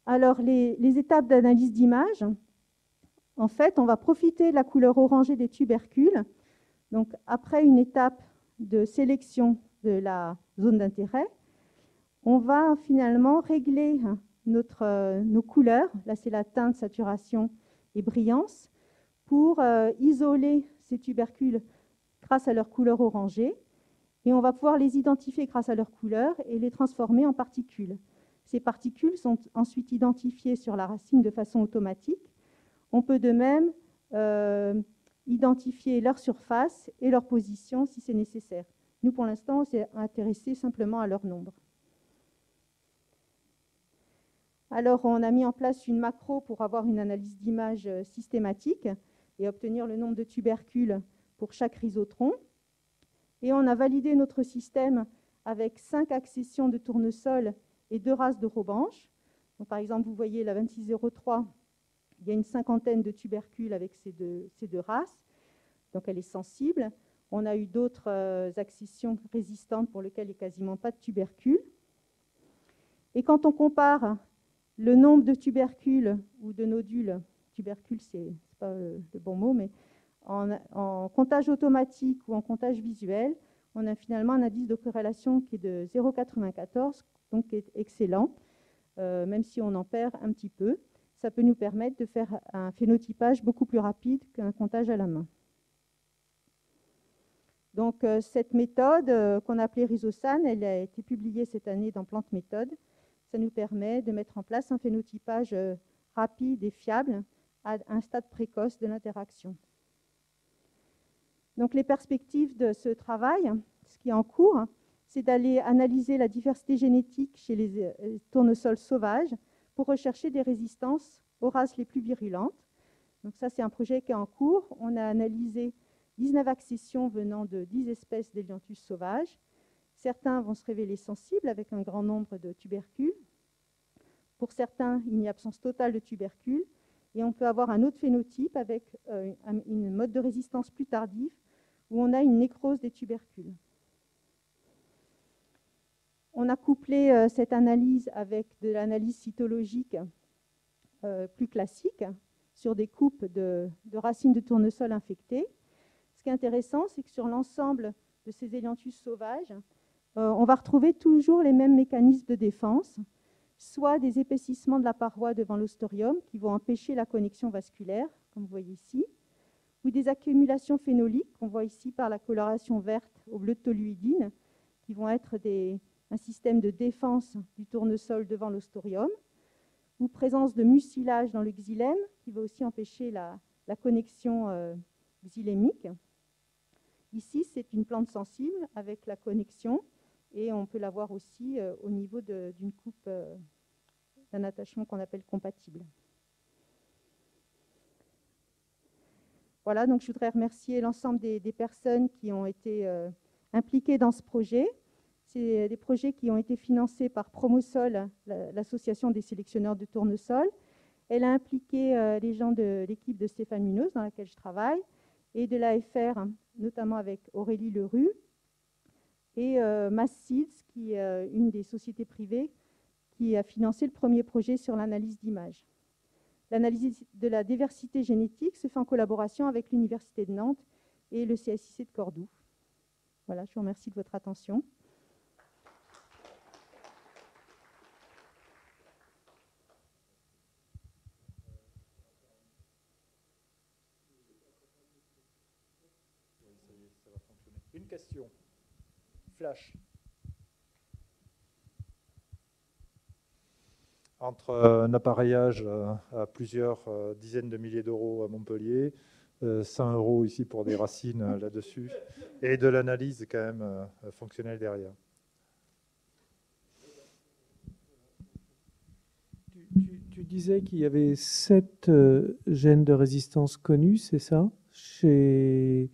Speaker 4: Alors les étapes d'analyse d'images, en fait, on va profiter de la couleur orangée des tubercules. Donc après une étape de sélection de la zone d'intérêt, on va finalement régler nos couleurs. Là, c'est la teinte, saturation et brillance pour isoler ces tubercules grâce à leur couleur orangée. Et on va pouvoir les identifier grâce à leur couleur et les transformer en particules. Ces particules sont ensuite identifiées sur la racine de façon automatique. On peut de même identifier leur surface et leur position si c'est nécessaire. Nous, pour l'instant, on s'est intéressé simplement à leur nombre. Alors, on a mis en place une macro pour avoir une analyse d'image systématique et obtenir le nombre de tubercules pour chaque rhizotron. Et on a validé notre système avec 5 accessions de tournesol et 2 races de robanche. Donc, par exemple, vous voyez la 2603, il y a une cinquantaine de tubercules avec ces deux races. Donc, elle est sensible. On a eu d'autres accessions résistantes pour lesquelles il n'y a quasiment pas de tubercules. Et quand on compare le nombre de tubercules ou de nodules, tubercules, ce n'est pas le bon mot, mais en comptage automatique ou en comptage visuel, on a finalement un indice de corrélation qui est de 0,94, donc qui est excellent, même si on en perd un petit peu. Ça peut nous permettre de faire un phénotypage beaucoup plus rapide qu'un comptage à la main. Donc cette méthode qu'on a appelée Rhizosan, elle a été publiée cette année dans Plante Méthode. Ça nous permet de mettre en place un phénotypage rapide et fiable à un stade précoce de l'interaction. Donc les perspectives de ce travail, ce qui est en cours, c'est d'aller analyser la diversité génétique chez les tournesols sauvages pour rechercher des résistances aux races les plus virulentes. Donc ça, c'est un projet qui est en cours. On a analysé 19 accessions venant de 10 espèces d'Helianthus sauvages. Certains vont se révéler sensibles avec un grand nombre de tubercules. Pour certains, il y a absence totale de tubercules. Et on peut avoir un autre phénotype avec une mode de résistance plus tardive où on a une nécrose des tubercules. On a couplé cette analyse avec de l'analyse cytologique plus classique sur des coupes de racines de tournesol infectées. Ce qui est intéressant, c'est que sur l'ensemble de ces élianthus sauvages, on va retrouver toujours les mêmes mécanismes de défense, soit des épaississements de la paroi devant l'ostorium qui vont empêcher la connexion vasculaire, comme vous voyez ici, ou des accumulations phénoliques, qu'on voit ici par la coloration verte au bleu de toluidine, qui vont être un système de défense du tournesol devant l'ostorium, ou présence de mucilage dans le xylème, qui va aussi empêcher la connexion xylémique. Ici, c'est une plante sensible avec la connexion, et on peut la voir aussi au niveau d'une coupe, d'un attachement qu'on appelle compatible. Voilà, donc je voudrais remercier l'ensemble des personnes qui ont été impliquées dans ce projet. C'est des projets qui ont été financés par Promosol, l'association des sélectionneurs de tournesol. Elle a impliqué les gens de l'équipe de Stéphane Munoz, dans laquelle je travaille, et de l'AFR, notamment avec Aurélie Lerue, et Massseeds, qui est une des sociétés privées qui a financé le premier projet sur l'analyse d'images. L'analyse de la diversité génétique se fait en collaboration avec l'Université de Nantes et le CSIC de Cordoue. Voilà, je vous remercie de votre attention.
Speaker 2: Une question. Flash. Entre un appareillage à plusieurs dizaines de milliers d'euros à Montpellier, 100 € ici pour des racines là-dessus, et de l'analyse quand même fonctionnelle derrière.
Speaker 5: Tu disais qu'il y avait 7 gènes de résistance connus, c'est ça, chez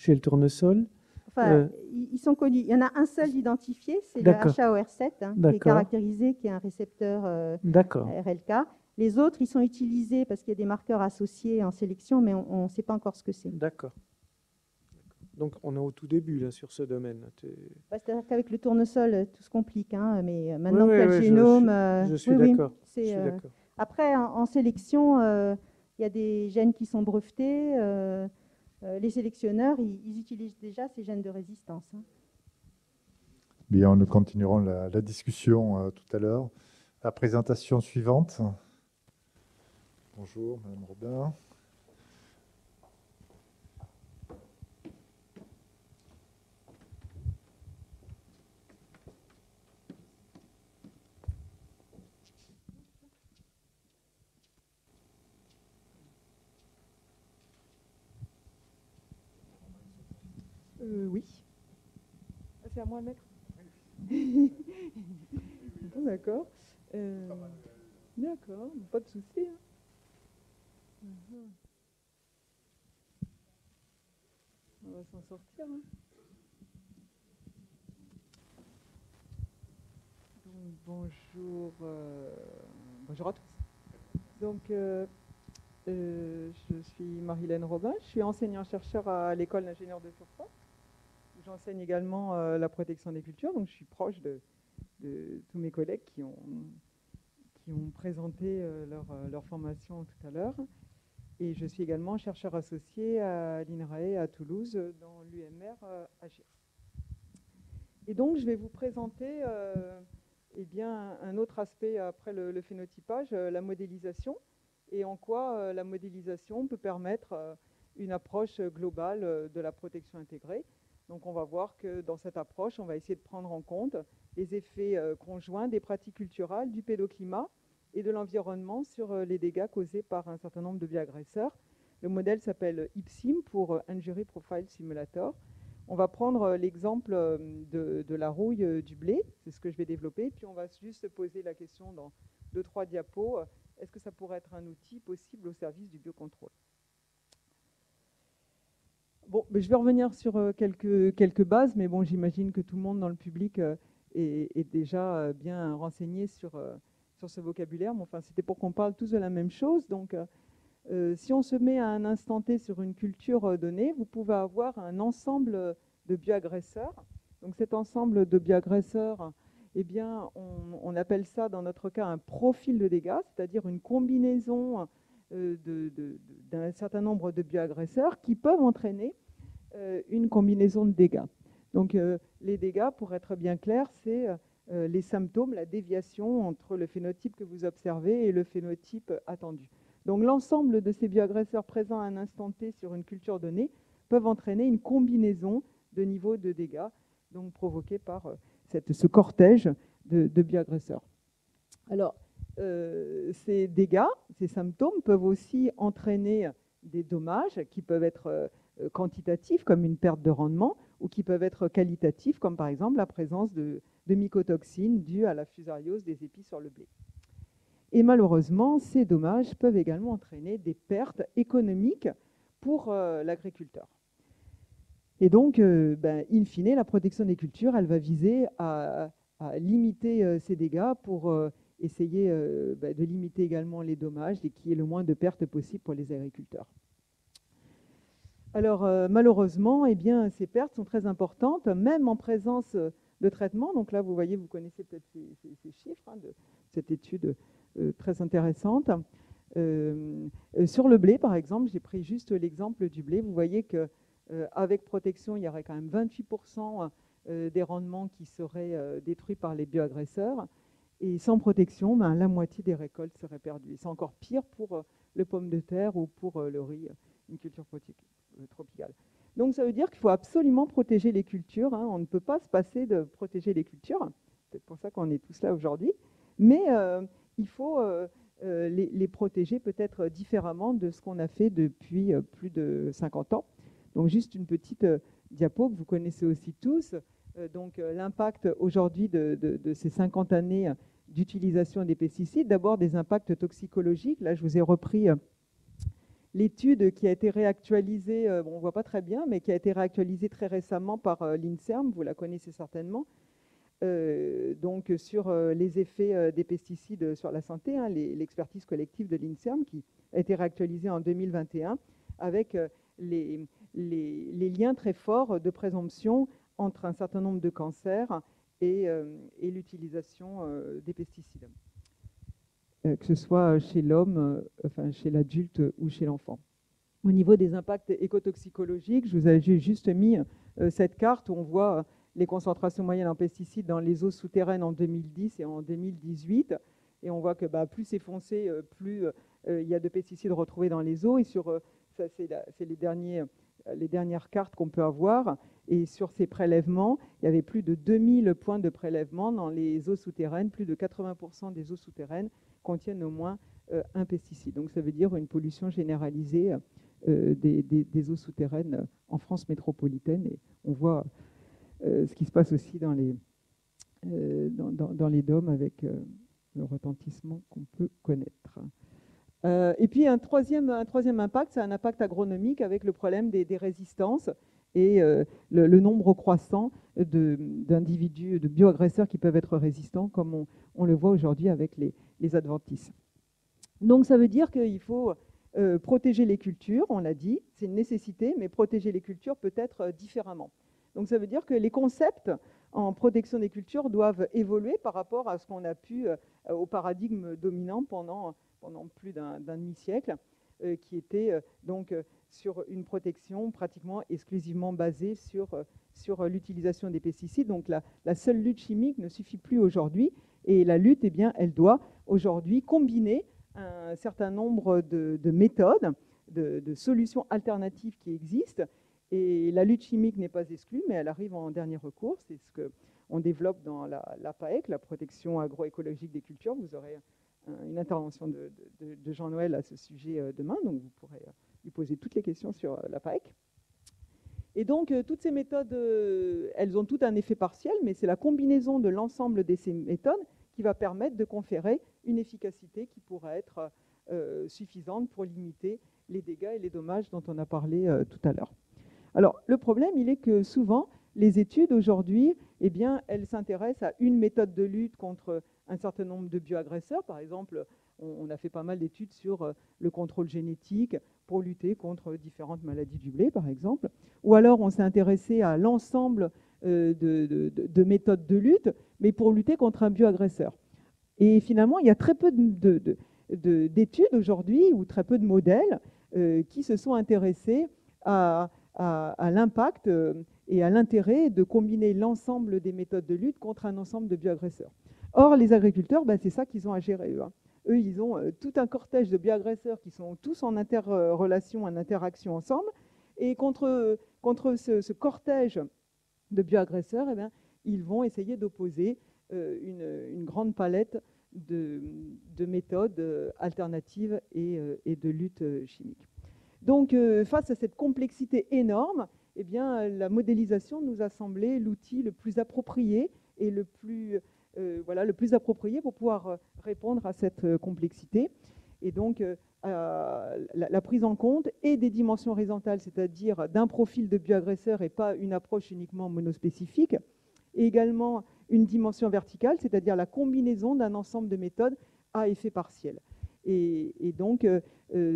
Speaker 5: le tournesol?
Speaker 4: Enfin, ils sont connus. Il y en a un seul identifié, c'est le HAOR7, qui est caractérisé, qui est un récepteur RLK. Les autres, ils sont utilisés parce qu'il y a des marqueurs associés en sélection, mais on ne sait pas encore ce que c'est.
Speaker 5: D'accord. Donc, on est au tout début, là, sur ce domaine.
Speaker 4: C'est-à-dire qu'avec le tournesol, tout se complique, hein, mais maintenant qu'il y a le génome...
Speaker 5: Je suis d'accord.
Speaker 4: Après, en sélection, il y a des gènes qui sont brevetés. Les sélectionneurs, ils utilisent déjà ces gènes de résistance. Hein.
Speaker 2: Bien, nous continuerons la discussion tout à l'heure. La présentation suivante. Bonjour, Madame Robin.
Speaker 6: Oui. C'est à moi de mettre. Bon, d'accord. D'accord, pas de souci. Hein. On va s'en sortir. Hein. Donc, bonjour, bonjour à tous. Donc, je suis Marie-Hélène Robin, je suis enseignant-chercheur à l'école d'ingénieurs de surface. J'enseigne également la protection des cultures, donc je suis proche de tous mes collègues qui ont présenté leur formation tout à l'heure. Et je suis également chercheur associé à l'INRAE à Toulouse dans l'UMR Agir. Et donc je vais vous présenter un autre aspect après le phénotypage, la modélisation, et en quoi la modélisation peut permettre une approche globale de la protection intégrée. Donc on va voir que dans cette approche, on va essayer de prendre en compte les effets conjoints des pratiques culturales, du pédoclimat et de l'environnement sur les dégâts causés par un certain nombre de bioagresseurs. Le modèle s'appelle IPSIM pour Injury Profile Simulator. On va prendre l'exemple de la rouille du blé, c'est ce que je vais développer, puis on va juste se poser la question dans 2-3 diapos, est-ce que ça pourrait être un outil possible au service du biocontrôle ? Bon, mais je vais revenir sur quelques bases, mais bon, j'imagine que tout le monde dans le public est déjà bien renseigné sur ce vocabulaire. Mais enfin, c'était pour qu'on parle tous de la même chose. Donc, si on se met à un instant T sur une culture donnée, vous pouvez avoir un ensemble de bioagresseurs. Donc, cet ensemble de bioagresseurs eh bien, on appelle ça dans notre cas un profil de dégâts, c'est-à-dire une combinaison d'un certain nombre de bioagresseurs qui peuvent entraîner une combinaison de dégâts. Donc les dégâts, pour être bien clair, c'est les symptômes, la déviation entre le phénotype que vous observez et le phénotype attendu. Donc l'ensemble de ces bioagresseurs présents à un instant T sur une culture donnée peuvent entraîner une combinaison de niveaux de dégâts, donc provoqués par ce cortège de bioagresseurs. Alors, ces dégâts, ces symptômes peuvent aussi entraîner des dommages qui peuvent être quantitatifs, comme une perte de rendement, ou qui peuvent être qualitatifs, comme par exemple la présence de mycotoxines dues à la fusariose des épis sur le blé. Et malheureusement, ces dommages peuvent également entraîner des pertes économiques pour l'agriculteur. Et donc, in fine, la protection des cultures, elle va viser à limiter ces dégâts pour essayer de limiter également les dommages et qu'il y ait le moins de pertes possible pour les agriculteurs. Alors, malheureusement, eh bien, ces pertes sont très importantes, même en présence de traitement. Donc là, vous voyez, vous connaissez peut-être ces chiffres de cette étude très intéressante. Sur le blé, par exemple, j'ai pris juste l'exemple du blé. Vous voyez qu'avec protection, il y aurait quand même 28% des rendements qui seraient détruits par les bioagresseurs. Et sans protection, la moitié des récoltes seraient perdues. C'est encore pire pour le pomme de terre ou pour le riz, une culture tropicale. Donc ça veut dire qu'il faut absolument protéger les cultures. On ne peut pas se passer de protéger les cultures. C'est peut-être pour ça qu'on est tous là aujourd'hui. Mais il faut les protéger peut-être différemment de ce qu'on a fait depuis plus de 50 ans. Donc juste une petite diapo que vous connaissez aussi tous. Donc l'impact aujourd'hui de ces 50 années d'utilisation des pesticides, d'abord des impacts toxicologiques. Là, je vous ai repris l'étude qui a été réactualisée, on ne voit pas très bien, mais qui a été réactualisée très récemment par l'INSERM, vous la connaissez certainement, donc sur les effets des pesticides sur la santé, l'expertise collective de l'INSERM qui a été réactualisée en 2021 avec les liens très forts de présomption entre un certain nombre de cancers et l'utilisation des pesticides, que ce soit chez l'homme, enfin chez l'adulte ou chez l'enfant. Au niveau des impacts écotoxicologiques, je vous ai juste mis cette carte où on voit les concentrations moyennes en pesticides dans les eaux souterraines en 2010 et en 2018. Et on voit que plus c'est foncé, plus il y a de pesticides retrouvés dans les eaux. Et sur ça, c'est les dernières cartes qu'on peut avoir. Et sur ces prélèvements, il y avait plus de 2000 points de prélèvement dans les eaux souterraines. Plus de 80% des eaux souterraines contiennent au moins un pesticide. Donc ça veut dire une pollution généralisée des eaux souterraines en France métropolitaine. Et on voit ce qui se passe aussi dans les DOM avec le retentissement qu'on peut connaître. Et puis un troisième impact, c'est un impact agronomique avec le problème des résistances et le nombre croissant d'individus, de bioagresseurs qui peuvent être résistants, comme on le voit aujourd'hui avec les adventices. Donc ça veut dire qu'il faut protéger les cultures, on l'a dit, c'est une nécessité, mais protéger les cultures peut être différemment. Donc ça veut dire que les concepts en protection des cultures doivent évoluer par rapport à ce qu'on a pu, au paradigme dominant pendant plus d'un demi-siècle, qui était donc sur une protection pratiquement exclusivement basée sur l'utilisation des pesticides. Donc la seule lutte chimique ne suffit plus aujourd'hui, et la lutte, eh bien, elle doit aujourd'hui combiner un certain nombre de méthodes, de solutions alternatives qui existent. Et la lutte chimique n'est pas exclue, mais elle arrive en dernier recours. C'est ce qu'on développe dans la PAEC, la protection agroécologique des cultures. Vous aurez une intervention de Jean-Noël à ce sujet demain, donc vous pourrez lui poser toutes les questions sur la PAEC. Et donc, toutes ces méthodes, elles ont toutes un effet partiel, mais c'est la combinaison de l'ensemble de ces méthodes qui va permettre de conférer une efficacité qui pourrait être suffisante pour limiter les dégâts et les dommages dont on a parlé tout à l'heure. Alors, le problème, il est que souvent, les études aujourd'hui, eh bien, elles s'intéressent à une méthode de lutte contre un certain nombre de bioagresseurs. Par exemple, on a fait pas mal d'études sur le contrôle génétique pour lutter contre différentes maladies du blé, par exemple. Ou alors, on s'est intéressé à l'ensemble de méthodes de lutte, mais pour lutter contre un bioagresseur. Et finalement, il y a très peu d'études aujourd'hui, ou très peu de modèles, qui se sont intéressés à l'impact et à l'intérêt de combiner l'ensemble des méthodes de lutte contre un ensemble de bioagresseurs. Or, les agriculteurs, c'est ça qu'ils ont à gérer, eux. Eux, ils ont tout un cortège de bioagresseurs qui sont tous en interrelation, en interaction ensemble. Et contre ce cortège de bioagresseurs, ils vont essayer d'opposer une grande palette de méthodes alternatives et de lutte chimique. Donc, face à cette complexité énorme, la modélisation nous a semblé l'outil le plus approprié et le plus approprié pour pouvoir répondre à cette complexité. Et donc, la prise en compte et des dimensions horizontales, c'est-à-dire d'un profil de bioagresseur et pas une approche uniquement monospécifique, et également une dimension verticale, c'est-à-dire la combinaison d'un ensemble de méthodes à effet partiel. Et donc,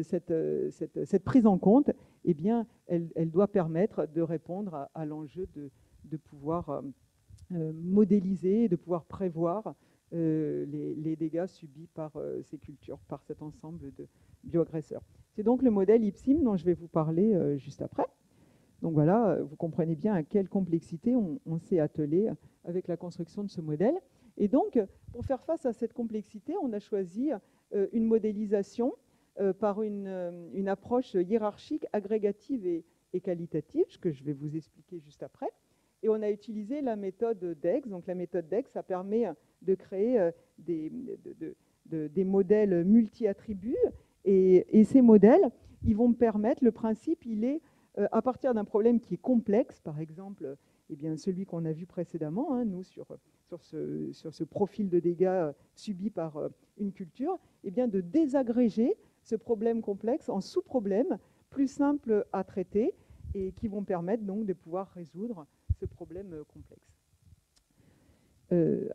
Speaker 6: cette prise en compte, elle doit permettre de répondre à l'enjeu de pouvoir modéliser, de pouvoir prévoir les dégâts subis par ces cultures, par cet ensemble de bioagresseurs. C'est donc le modèle IPSIM dont je vais vous parler juste après. Donc voilà, vous comprenez bien à quelle complexité on s'est attelé avec la construction de ce modèle. Et donc, pour faire face à cette complexité, on a choisi une modélisation par une approche hiérarchique, agrégative et qualitative, ce que je vais vous expliquer juste après. Et on a utilisé la méthode DEX. Donc la méthode DEX, ça permet de créer des modèles multi-attributs. Et ces modèles, ils vont me permettre, le principe, il est à partir d'un problème qui est complexe, par exemple, celui qu'on a vu précédemment, nous, sur ce profil de dégâts subis par une culture, de désagréger ce problème complexe en sous-problèmes plus simples à traiter et qui vont permettre donc de pouvoir résoudre ce problème complexe.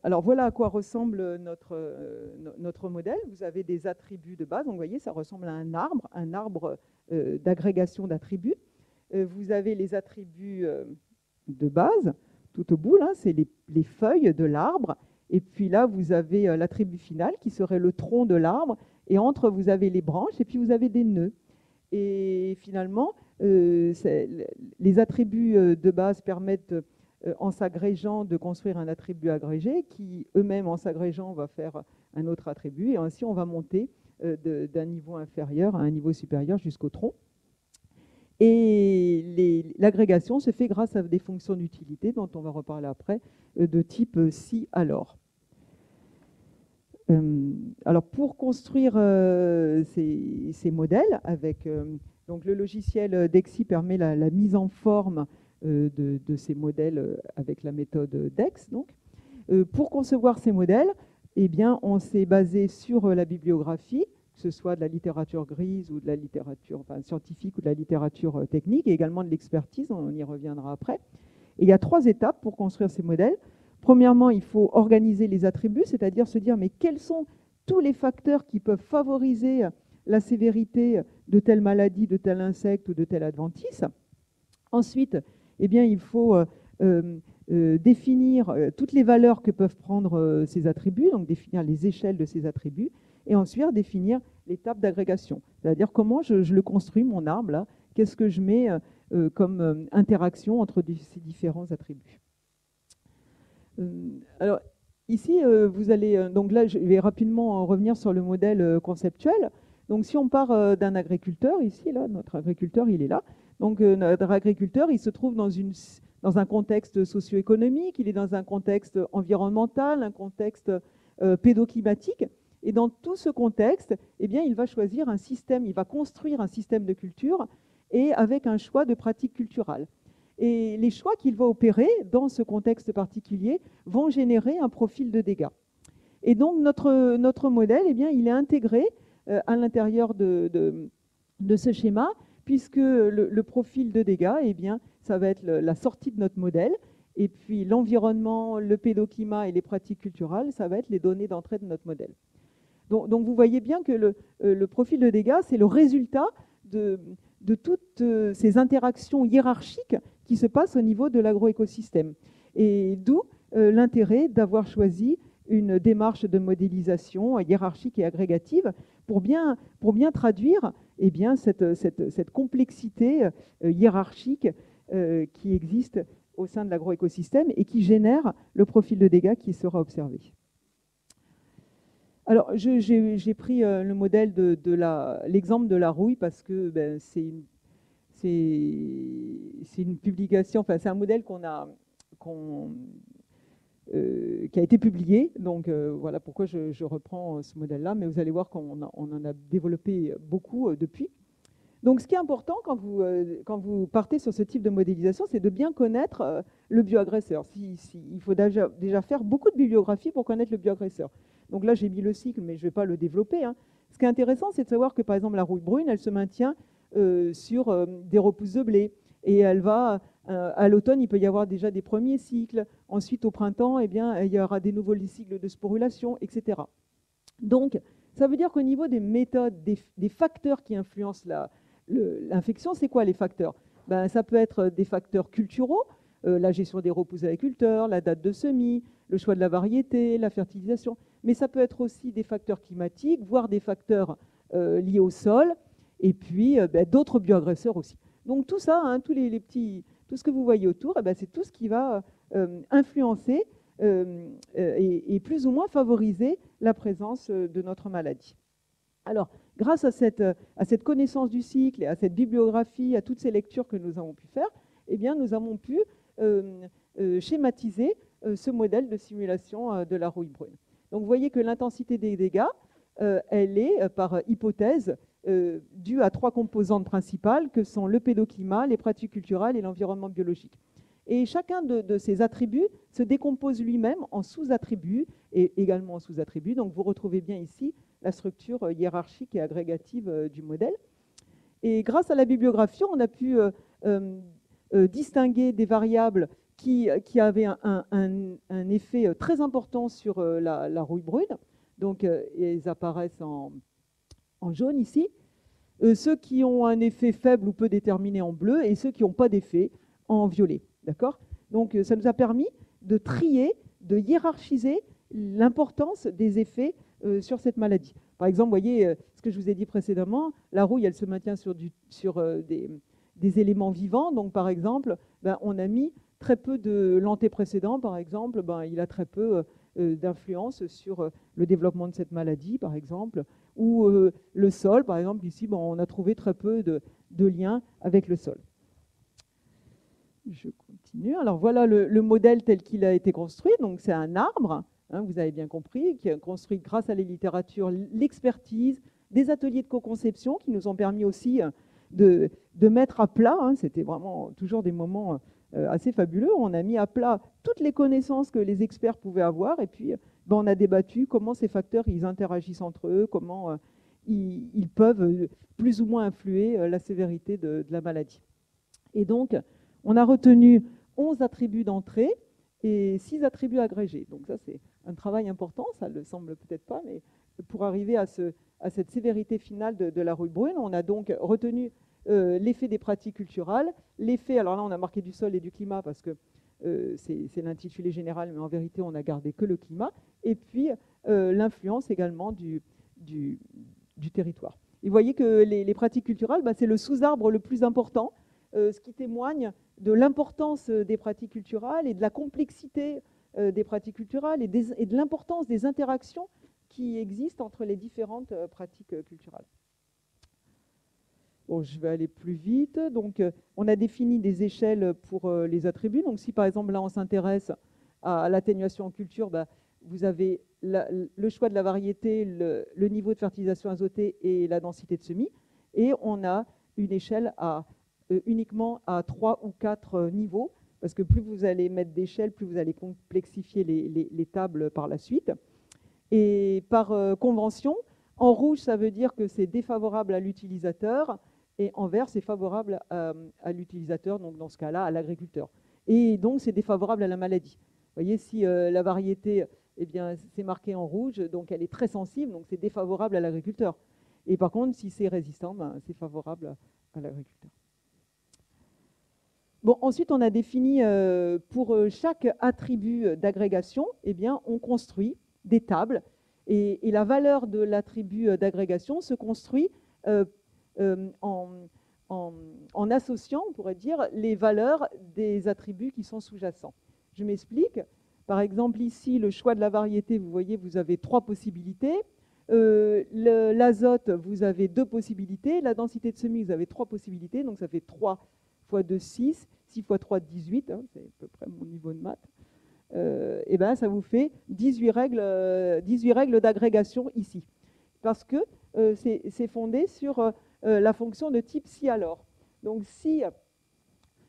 Speaker 6: Alors voilà à quoi ressemble notre modèle. Vous avez des attributs de base. Donc vous voyez, ça ressemble à un arbre d'agrégation d'attributs. Vous avez les attributs de base, tout au bout, là, c'est les feuilles de l'arbre. Et puis là, vous avez l'attribut final qui serait le tronc de l'arbre. Et entre, vous avez les branches et puis vous avez des nœuds. Et finalement, les attributs de base permettent, en s'agrégeant, de construire un attribut agrégé qui, eux-mêmes, en s'agrégeant, va faire un autre attribut. Et ainsi, on va monter d'un niveau inférieur à un niveau supérieur jusqu'au tronc. Et l'agrégation se fait grâce à des fonctions d'utilité, dont on va reparler après, de type si alors. Alors, pour construire ces modèles, avec donc le logiciel DEXI permet la mise en forme de ces modèles avec la méthode DEX. Donc, pour concevoir ces modèles, on s'est basé sur la bibliographie, que ce soit de la littérature grise ou de la littérature scientifique ou de la littérature technique, et également de l'expertise, on y reviendra après. Et il y a 3 étapes pour construire ces modèles. Premièrement, il faut organiser les attributs, c'est-à-dire se dire mais quels sont tous les facteurs qui peuvent favoriser la sévérité de telle maladie, de tel insecte ou de tel adventice. Ensuite, il faut définir toutes les valeurs que peuvent prendre ces attributs, donc définir les échelles de ces attributs, et ensuite définir l'étape d'agrégation, c'est-à-dire comment je le construis, mon arbre, là, qu'est-ce que je mets comme interaction entre ces différents attributs. Alors, ici, vous allez, donc là, je vais rapidement revenir sur le modèle conceptuel. Donc, si on part d'un agriculteur, ici, là, notre agriculteur, il est là. Donc, notre agriculteur, il se trouve dans un contexte socio-économique, il est dans un contexte environnemental, un contexte pédoclimatique. Et dans tout ce contexte, il va choisir un système, il va construire un système de culture et avec un choix de pratiques culturales. Et les choix qu'il va opérer dans ce contexte particulier vont générer un profil de dégâts. Et donc, notre modèle, il est intégré à l'intérieur de ce schéma, puisque le profil de dégâts, ça va être la sortie de notre modèle, et puis l'environnement, le pédoclimat et les pratiques culturelles, ça va être les données d'entrée de notre modèle. Donc vous voyez bien que le profil de dégâts, c'est le résultat de toutes ces interactions hiérarchiques qui se passent au niveau de l'agroécosystème. Et d'où l'intérêt d'avoir choisi une démarche de modélisation hiérarchique et agrégative pour bien traduire cette complexité hiérarchique qui existe au sein de l'agroécosystème et qui génère le profil de dégâts qui sera observé. Alors, j'ai pris le modèle l'exemple de la rouille parce que c'est une publication, enfin c'est un modèle qui a été publié, donc voilà pourquoi je reprends ce modèle-là, mais vous allez voir qu'on en a développé beaucoup depuis. Donc ce qui est important quand vous partez sur ce type de modélisation, c'est de bien connaître le bioagresseur. Il faut déjà faire beaucoup de bibliographie pour connaître le bioagresseur. Donc là, j'ai mis le cycle, mais je ne vais pas le développer. Hein. Ce qui est intéressant, c'est de savoir que, par exemple, la rouille brune, elle se maintient sur des repousses de blé. Et elle va, à l'automne, il peut y avoir déjà des premiers cycles. Ensuite, au printemps, il y aura des nouveaux cycles de sporulation, etc. Donc, ça veut dire qu'au niveau des méthodes, des facteurs qui influencent l'infection, c'est quoi les facteurs? Ça peut être des facteurs culturaux, la gestion des repousses agriculteurs, la date de semis, le choix de la variété, la fertilisation. Mais ça peut être aussi des facteurs climatiques, voire des facteurs liés au sol, et puis d'autres bioagresseurs aussi. Donc tout ça, hein, tout ce que vous voyez autour, c'est tout ce qui va influencer et plus ou moins favoriser la présence de notre maladie. Alors, grâce à cette connaissance du cycle et à cette bibliographie, à toutes ces lectures que nous avons pu faire, nous avons pu schématiser ce modèle de simulation de la rouille brune. Donc, vous voyez que l'intensité des dégâts, elle est par hypothèse due à 3 composantes principales que sont le pédoclimat, les pratiques culturelles et l'environnement biologique. Et chacun de ces attributs se décompose lui-même en sous-attributs et également en sous-attributs. Donc, vous retrouvez bien ici la structure hiérarchique et agrégative du modèle. Et grâce à la bibliographie, on a pu distinguer des variables qui avaient un effet très important sur la rouille brune. Donc, ils apparaissent en jaune ici. Ceux qui ont un effet faible ou peu déterminé en bleu et ceux qui n'ont pas d'effet en violet. D'accord ? Donc, ça nous a permis de trier, de hiérarchiser l'importance des effets sur cette maladie. Par exemple, vous voyez ce que je vous ai dit précédemment, la rouille, elle se maintient sur des éléments vivants. Donc, par exemple, on a mis très peu de l'antécédent, par exemple, il a très peu d'influence sur le développement de cette maladie, par exemple, ou le sol, par exemple, ici, on a trouvé très peu de liens avec le sol. Je continue. Alors voilà le modèle tel qu'il a été construit. Donc c'est un arbre, hein, vous avez bien compris, qui est construit grâce à la littérature, l'expertise, des ateliers de co-conception qui nous ont permis aussi de mettre à plat. Hein, c'était vraiment toujours des moments assez fabuleux. On a mis à plat toutes les connaissances que les experts pouvaient avoir et puis on a débattu comment ces facteurs ils interagissent entre eux, comment ils peuvent plus ou moins influer la sévérité de la maladie. Et donc, on a retenu 11 attributs d'entrée et 6 attributs agrégés. Donc ça, c'est un travail important, ça ne le semble peut-être pas, mais pour arriver à cette sévérité finale de la rouille brune, on a donc retenu l'effet des pratiques culturelles, l'effet, alors là on a marqué du sol et du climat parce que c'est l'intitulé général, mais en vérité on n'a gardé que le climat, et puis l'influence également du territoire. Et vous voyez que les pratiques culturelles, c'est le sous-arbre le plus important, ce qui témoigne de l'importance des pratiques culturelles et de la complexité des pratiques culturelles et de l'importance des interactions qui existent entre les différentes pratiques culturelles. Bon, je vais aller plus vite. Donc, on a défini des échelles pour les attributs. Donc, si par exemple, là, on s'intéresse à l'atténuation en culture, vous avez le choix de la variété, le niveau de fertilisation azotée et la densité de semis. Et on a une échelle uniquement à 3 ou 4 niveaux, parce que plus vous allez mettre d'échelles, plus vous allez complexifier les tables par la suite. Et par convention, en rouge, ça veut dire que c'est défavorable à l'utilisateur, et en vert, c'est favorable à l'utilisateur, donc dans ce cas-là, à l'agriculteur. Et donc, c'est défavorable à la maladie. Vous voyez, si la variété, c'est marqué en rouge, donc elle est très sensible, donc c'est défavorable à l'agriculteur. Et par contre, si c'est résistant, ben, c'est favorable à l'agriculteur. Bon, ensuite, on a défini pour chaque attribut d'agrégation, eh bien, on construit des tables. Et la valeur de l'attribut d'agrégation se construit en associant, on pourrait dire, les valeurs des attributs qui sont sous-jacents. Je m'explique. Par exemple, ici, le choix de la variété, vous voyez, vous avez 3 possibilités. L'azote, vous avez 2 possibilités. La densité de semis, vous avez 3 possibilités. Donc, ça fait 3 fois 2, 6. 6 x 3, 18. Hein, c'est à peu près mon niveau de maths. Et ben, ça vous fait 18 règles d'agrégation ici. Parce que c'est fondé sur la fonction de type si alors. Donc, si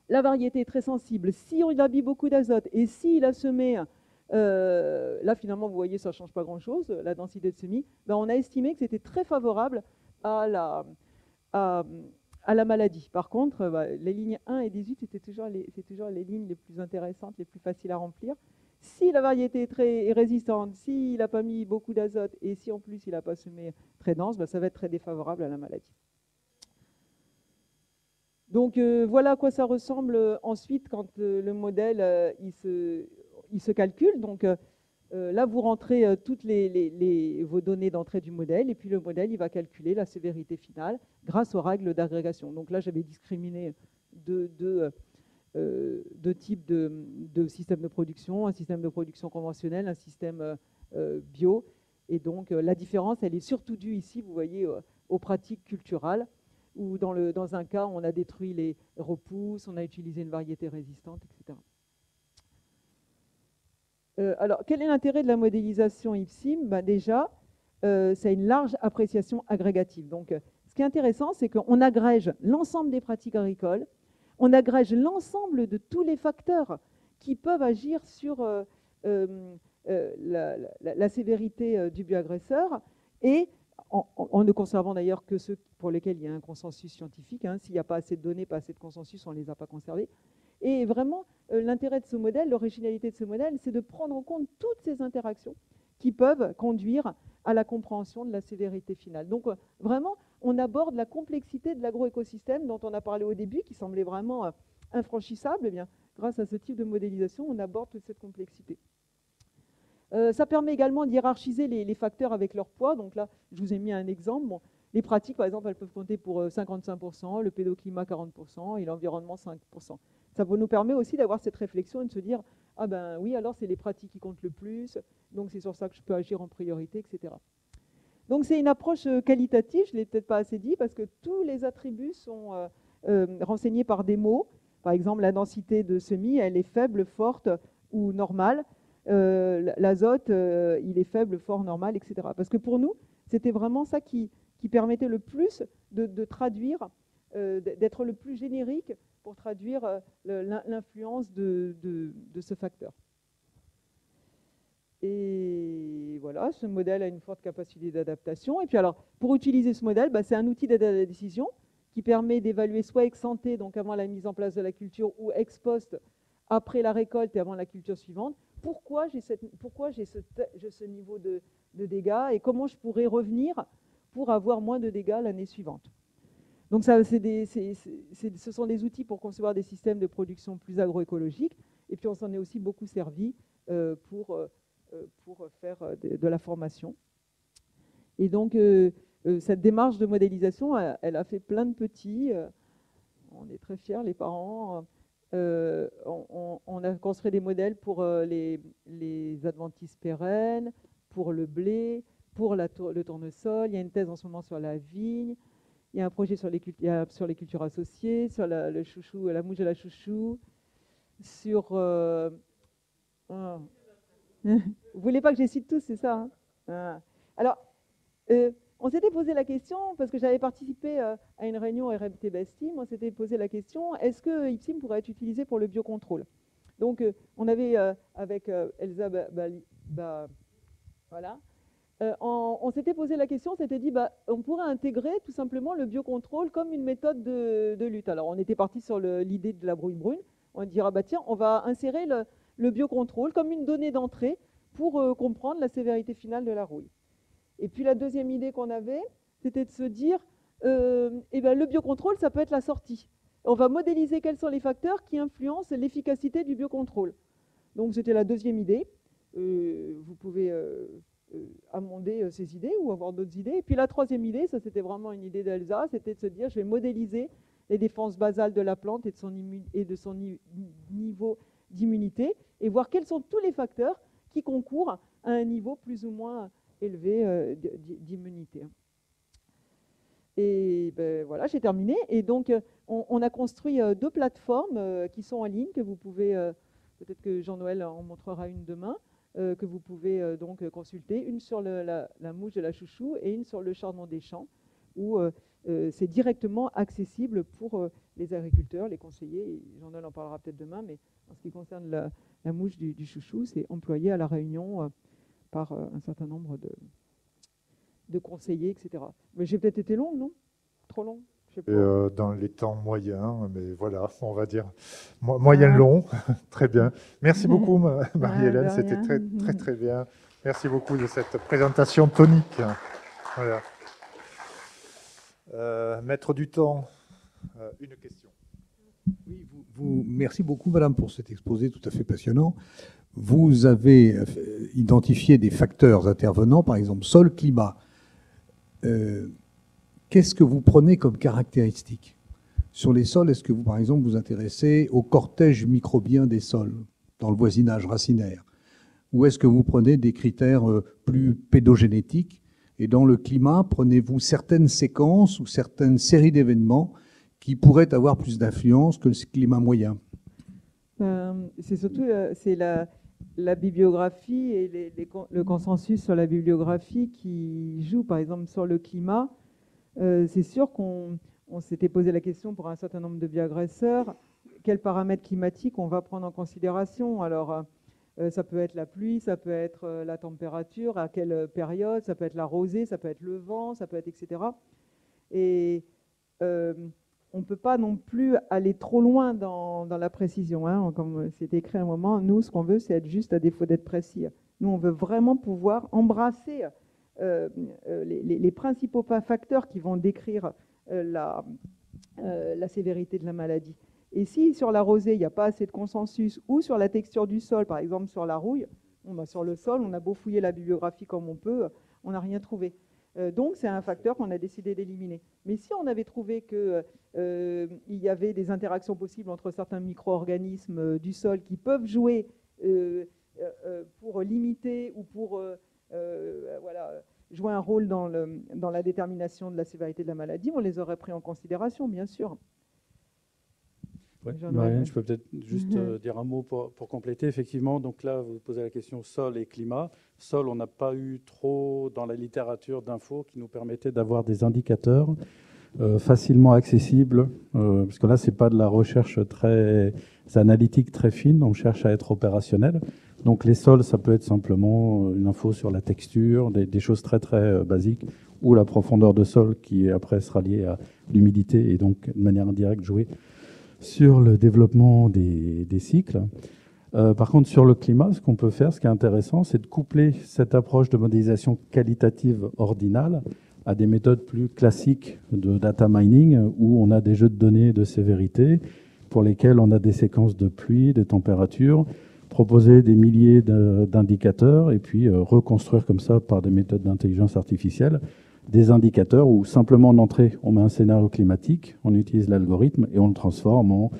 Speaker 6: la variété est très sensible, si on habille beaucoup d'azote et s'il a semé, là finalement vous voyez ça ne change pas grand chose, la densité de semis, ben, on a estimé que c'était très favorable à la maladie. Par contre, les lignes 1 et 18, c'est toujours les lignes les plus intéressantes, les plus faciles à remplir. Si la variété est très résistante, s'il n'a pas mis beaucoup d'azote et si en plus il n'a pas semé très dense, ben, ça va être très défavorable à la maladie. Donc voilà à quoi ça ressemble ensuite quand le modèle il se calcule. Donc là, vous rentrez toutes vos données d'entrée du modèle et puis le modèle il va calculer la sévérité finale grâce aux règles d'agrégation. Donc là, j'avais discriminé deux types de systèmes de production, un système de production conventionnel, un système bio. Et donc la différence, elle est surtout due ici, vous voyez, aux pratiques culturales, où dans un cas, on a détruit les repousses, on a utilisé une variété résistante, etc. Alors, quel est l'intérêt de la modélisation IPSIM? Déjà, c'est une large appréciation agrégative. Donc, ce qui est intéressant, c'est qu'on agrège l'ensemble des pratiques agricoles, on agrège l'ensemble de tous les facteurs qui peuvent agir sur la sévérité du bioagresseur, et en ne conservant d'ailleurs que ceux pour lesquels il y a un consensus scientifique. Hein. S'il n'y a pas assez de données, pas assez de consensus, on ne les a pas conservés. Et vraiment, l'intérêt de ce modèle, l'originalité de ce modèle, c'est de prendre en compte toutes ces interactions qui peuvent conduire à la compréhension de la sévérité finale. Donc vraiment, on aborde la complexité de l'agroécosystème dont on a parlé au début, qui semblait vraiment infranchissable. Eh bien, grâce à ce type de modélisation, on aborde toute cette complexité. Ça permet également de hiérarchiser les facteurs avec leur poids. Donc là, je vous ai mis un exemple. Bon, les pratiques, par exemple, elles peuvent compter pour 55%, le pédoclimat 40% et l'environnement 5%. Ça nous permet aussi d'avoir cette réflexion et de se dire « Ah ben oui, alors c'est les pratiques qui comptent le plus, donc c'est sur ça que je peux agir en priorité, etc. » Donc c'est une approche qualitative, je ne l'ai peut-être pas assez dit, parce que tous les attributs sont renseignés par des mots. Par exemple, la densité de semis, elle est faible, forte ou normale. L'azote, il est faible, fort, normal, etc. Parce que pour nous, c'était vraiment ça qui permettait le plus de traduire, d'être le plus générique pour traduire l'influence de ce facteur. Et voilà, ce modèle a une forte capacité d'adaptation. Et puis alors, pour utiliser ce modèle, c'est un outil d'aide à la décision qui permet d'évaluer soit ex ante, donc avant la mise en place de la culture, ou ex post, après la récolte et avant la culture suivante, pourquoi j'ai ce niveau de dégâts et comment je pourrais revenir pour avoir moins de dégâts l'année suivante. Donc ça, ce sont des outils pour concevoir des systèmes de production plus agroécologiques, et puis on s'en est aussi beaucoup servi pour faire de la formation. Et donc cette démarche de modélisation, elle a fait plein de petits, on est très fiers les parents. On a construit des modèles pour les adventices pérennes, pour le blé, pour le tournesol. Il y a une thèse en ce moment sur la vigne. Il y a un projet sur les cultures associées, sur le chouchou, la mouche à la chouchou, sur... Vous voulez pas que je les cite tous, c'est ça, hein? Alors, on s'était posé la question, parce que j'avais participé à une réunion RMT Bestim, on s'était posé la question, est-ce que IPSIM pourrait être utilisé pour le biocontrôle? Donc, on avait, avec Elsa voilà, on s'était posé la question, on s'était dit, on pourrait intégrer tout simplement le biocontrôle comme une méthode de lutte. Alors, on était parti sur l'idée de la brouille brune. On dira, tiens, on va insérer le biocontrôle comme une donnée d'entrée pour comprendre la sévérité finale de la rouille. Et puis la deuxième idée qu'on avait, c'était de se dire, le biocontrôle, ça peut être la sortie. On va modéliser quels sont les facteurs qui influencent l'efficacité du biocontrôle. Donc c'était la deuxième idée. Vous pouvez amender ces idées ou avoir d'autres idées. Et puis la troisième idée, ça c'était vraiment une idée d'Elsa, c'était de se dire, je vais modéliser les défenses basales de la plante et de son niveau d'immunité et voir quels sont tous les facteurs qui concourent à un niveau plus ou moins élevé d'immunité. Et ben, voilà, j'ai terminé. Et donc, on a construit 2 plateformes qui sont en ligne, que vous pouvez, peut-être que Jean-Noël en montrera une demain, que vous pouvez donc consulter, une sur la mouche de la chouchou et une sur le chardon des champs, où c'est directement accessible pour les agriculteurs, les conseillers. Jean-Noël en parlera peut-être demain, mais en ce qui concerne la mouche du chouchou, c'est employé à La Réunion par un certain nombre de conseillers, etc. Mais j'ai peut-être été longue, non? Trop long? Je sais pas.
Speaker 2: Dans les temps moyens, mais voilà, on va dire moyen-long. Très bien. Merci beaucoup, Marie-Hélène. C'était très, très, très bien. Merci beaucoup de cette présentation tonique. Voilà. Maître du temps, une question.
Speaker 7: Oui, merci beaucoup, madame, pour cet exposé tout à fait passionnant. Vous avez identifié des facteurs intervenants, par exemple sol, climat. Qu'est-ce que vous prenez comme caractéristique? Sur les sols, est-ce que vous, par exemple, vous intéressez au cortège microbien des sols, dans le voisinage racinaire? Ou est-ce que vous prenez des critères plus pédogénétiques? Et dans le climat, prenez-vous certaines séquences ou certaines séries d'événements qui pourraient avoir plus d'influence que le climat moyen?
Speaker 6: C'est surtout la bibliographie et le consensus sur la bibliographie qui joue, par exemple, sur le climat. C'est sûr qu'on s'était posé la question pour un certain nombre de bioagresseurs, quels paramètres climatiques on va prendre en considération. Alors, ça peut être la pluie, ça peut être la température, à quelle période, ça peut être la rosée, ça peut être le vent, ça peut être etc. Et on ne peut pas non plus aller trop loin dans la précision. Hein. Comme c'était écrit à un moment, nous, ce qu'on veut, c'est être juste à défaut d'être précis. Nous, on veut vraiment pouvoir embrasser les principaux facteurs qui vont décrire la sévérité de la maladie. Et si sur la rosée, il n'y a pas assez de consensus, ou sur la texture du sol, par exemple sur la rouille, sur le sol, on a beau fouiller la bibliographie comme on peut, on n'a rien trouvé. Donc c'est un facteur qu'on a décidé d'éliminer. Mais si on avait trouvé qu'il y avait des interactions possibles entre certains micro-organismes du sol qui peuvent jouer pour limiter ou pour jouer un rôle dans la détermination de la sévérité de la maladie, on les aurait pris en considération, bien sûr.
Speaker 8: Ouais, Marianne, je peux peut-être juste dire un mot pour compléter. Effectivement, donc là, vous posez la question sol et climat. Sol, on n'a pas eu trop dans la littérature d'infos qui nous permettaient d'avoir des indicateurs facilement accessibles, parce que là, ce n'est pas de la recherche très analytique, très fine, on cherche à être opérationnel. Donc les sols, ça peut être simplement une info sur la texture, des choses très très basiques, ou la profondeur de sol qui après sera liée à l'humidité et donc de manière indirecte jouer sur le développement des cycles. Par contre, sur le climat, ce qu'on peut faire, ce qui est intéressant, c'est de coupler cette approche de modélisation qualitative ordinale à des méthodes plus classiques de data mining, où on a des jeux de données de sévérité, pour lesquels on a des séquences de pluie, de température, proposer des milliers d'indicateurs, et puis reconstruire comme ça, par des méthodes d'intelligence artificielle, des indicateurs où simplement en entrée, on met un scénario climatique, on utilise l'algorithme et on le transforme en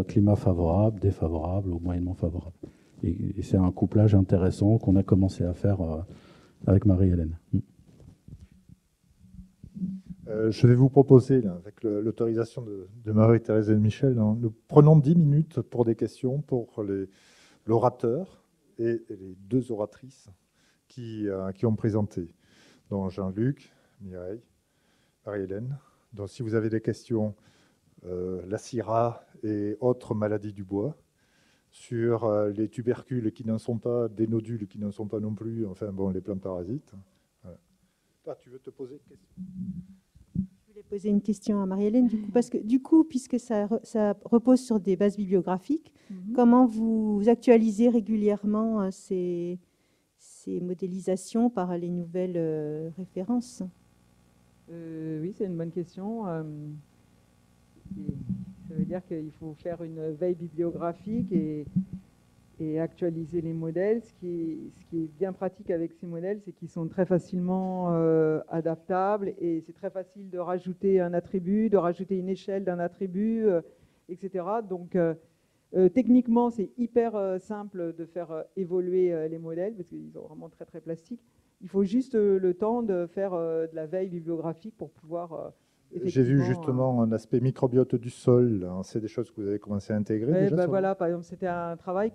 Speaker 8: climat favorable, défavorable ou moyennement favorable. Et c'est un couplage intéressant qu'on a commencé à faire avec Marie-Hélène.
Speaker 2: Je vais vous proposer, là, avec l'autorisation de Marie-Thérèse et de Michel, nous prenons 10 minutes pour des questions pour l'orateur et les 2 oratrices qui ont présenté, dont Jean-Luc, Mireille, Marie-Hélène. Donc si vous avez des questions, la Syrah et autres maladies du bois, sur les tubercules qui n'en sont pas, des nodules qui n'en sont pas non plus, enfin bon, les plantes parasites. Voilà. Toi, tu veux te poser une question?
Speaker 4: Je voulais poser une question à Marie-Hélène, parce que du coup, puisque ça repose sur des bases bibliographiques, comment vous actualisez régulièrement ces modélisations par les nouvelles références?
Speaker 6: Oui, c'est une bonne question. Ça veut dire qu'il faut faire une veille bibliographique et actualiser les modèles. Ce qui est bien pratique avec ces modèles, c'est qu'ils sont très facilement adaptables et c'est très facile de rajouter un attribut, de rajouter une échelle d'un attribut, etc. Donc, techniquement, c'est hyper simple de faire évoluer les modèles parce qu'ils sont vraiment très, très plastiques. Il faut juste le temps de faire de la veille bibliographique pour pouvoir...
Speaker 2: J'ai vu justement un aspect microbiote du sol. Hein. C'est des choses que vous avez commencé à intégrer déjà
Speaker 6: voilà, par exemple, c'était un travail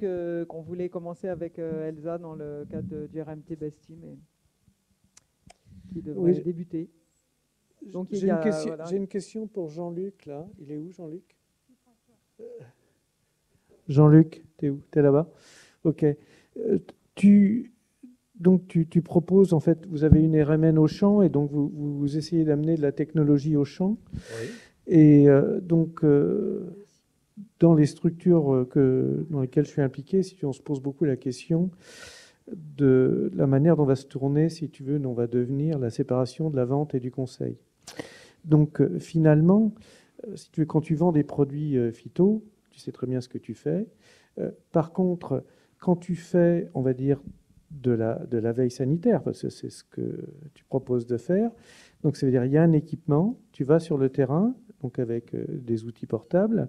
Speaker 6: qu'on voulait commencer avec Elsa dans le cadre du RMT Best Team et qui devrait débuter.
Speaker 5: Donc, j'ai une question pour Jean-Luc, là. Il est où, Jean-Luc? Jean-Luc, t'es où? T'es là-bas? Ok. Donc, tu proposes, en fait, vous avez une RMN au champ et donc vous essayez d'amener de la technologie au champ.
Speaker 2: Oui.
Speaker 5: Et donc, dans les structures dans lesquelles je suis impliqué, si on se pose beaucoup la question de la manière dont va se tourner, si tu veux, dont va devenir la séparation de la vente et du conseil. Donc, finalement, si tu veux, quand tu vends des produits phyto, tu sais très bien ce que tu fais. Par contre, quand tu fais, on va dire, de la veille sanitaire, parce que c'est ce que tu proposes de faire. Donc, ça veut dire il y a un équipement, tu vas sur le terrain, donc avec des outils portables,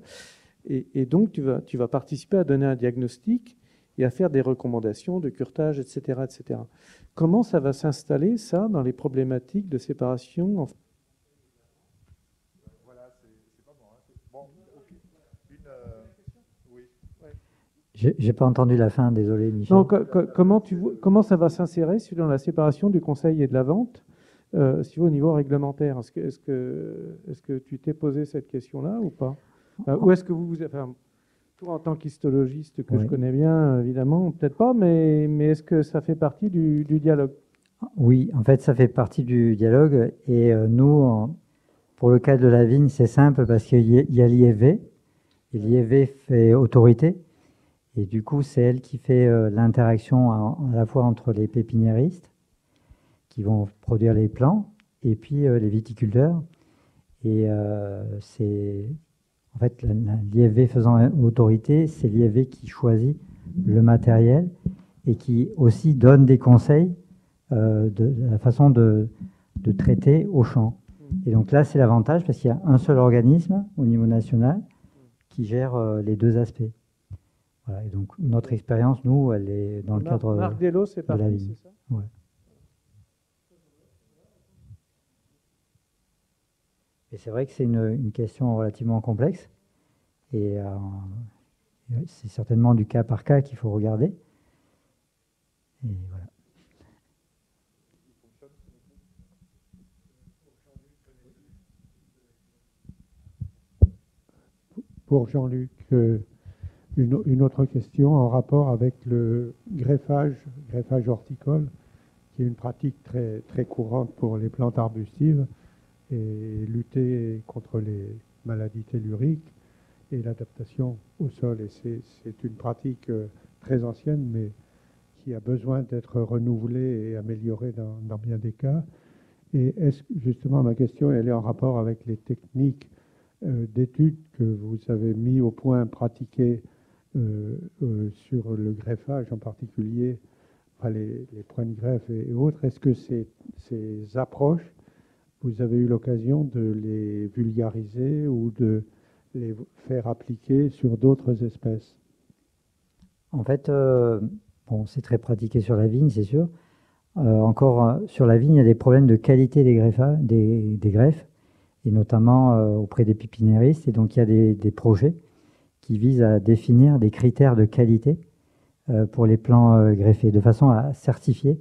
Speaker 5: et donc tu vas participer à donner un diagnostic et à faire des recommandations de curetage, etc., etc. Comment ça va s'installer, ça, dans les problématiques de séparation
Speaker 2: Voilà, c'est pas bon. Hein. Bon, ok. Oui.
Speaker 1: J'ai pas entendu la fin, désolé Michel.
Speaker 5: Non, comment ça va s'insérer dans la séparation du conseil et de la vente, si au niveau réglementaire? Est-ce que tu t'es posé cette question-là ou pas? Ou est-ce que toi en tant qu'histologiste que je connais bien, évidemment, peut-être pas, mais est-ce que ça fait partie du dialogue?
Speaker 1: Oui, en fait, ça fait partie du dialogue. Et nous, pour le cas de la vigne, c'est simple parce qu'il y a l'IFV. Et l'IFV fait autorité. Et du coup, c'est elle qui fait l'interaction à la fois entre les pépiniéristes qui vont produire les plants et puis les viticulteurs. Et c'est en fait l'IFV faisant autorité, c'est l'IFV qui choisit le matériel et qui aussi donne des conseils de la façon de traiter au champ. Et donc là, c'est l'avantage parce qu'il y a un seul organisme au niveau national qui gère les deux aspects. Voilà, et donc notre expérience, nous, elle est dans le cadre
Speaker 5: Marc Dello, c'est
Speaker 1: de la
Speaker 5: parti,
Speaker 1: ligne.
Speaker 5: c'est ça?
Speaker 1: Ouais. Et c'est vrai que c'est une question relativement complexe. Et c'est certainement du cas par cas qu'il faut regarder. Et voilà.
Speaker 9: Pour Jean-Luc, une autre question en rapport avec le greffage horticole, qui est une pratique très, très courante pour les plantes arbustives et lutter contre les maladies telluriques et l'adaptation au sol. Et c'est une pratique très ancienne, mais qui a besoin d'être renouvelée et améliorée dans bien des cas. Et justement, ma question, elle est en rapport avec les techniques d'études que vous avez mis au point, pratiquées sur le greffage en particulier, les points de greffe et autres. Est-ce que ces approches, vous avez eu l'occasion de les vulgariser ou de les faire appliquer sur d'autres espèces?
Speaker 1: En fait, bon, c'est très pratiqué sur la vigne, c'est sûr. Encore sur la vigne, il y a des problèmes de qualité des greffes, et notamment auprès des pépiniéristes. Et donc, il y a des projets qui visent à définir des critères de qualité pour les plants greffés, de façon à certifier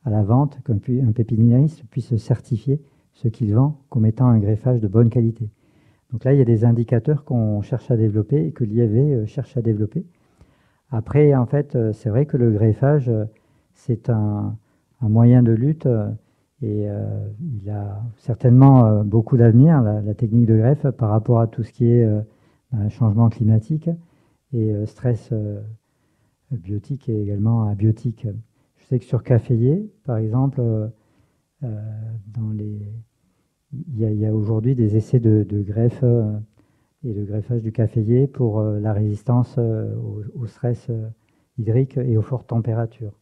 Speaker 1: à la vente, qu'un pépiniériste puisse certifier ce qu'il vend comme étant un greffage de bonne qualité. Donc là, il y a des indicateurs qu'on cherche à développer et que l'IFV cherche à développer. Après, en fait, c'est vrai que le greffage, c'est un moyen de lutte et il a certainement beaucoup d'avenir, la technique de greffe, par rapport à tout ce qui est changement climatique et stress biotique et également abiotique. Je sais que sur Caféier, par exemple, dans il y a aujourd'hui des essais de greffe et de greffage du caféier pour la résistance au stress hydrique et aux fortes températures.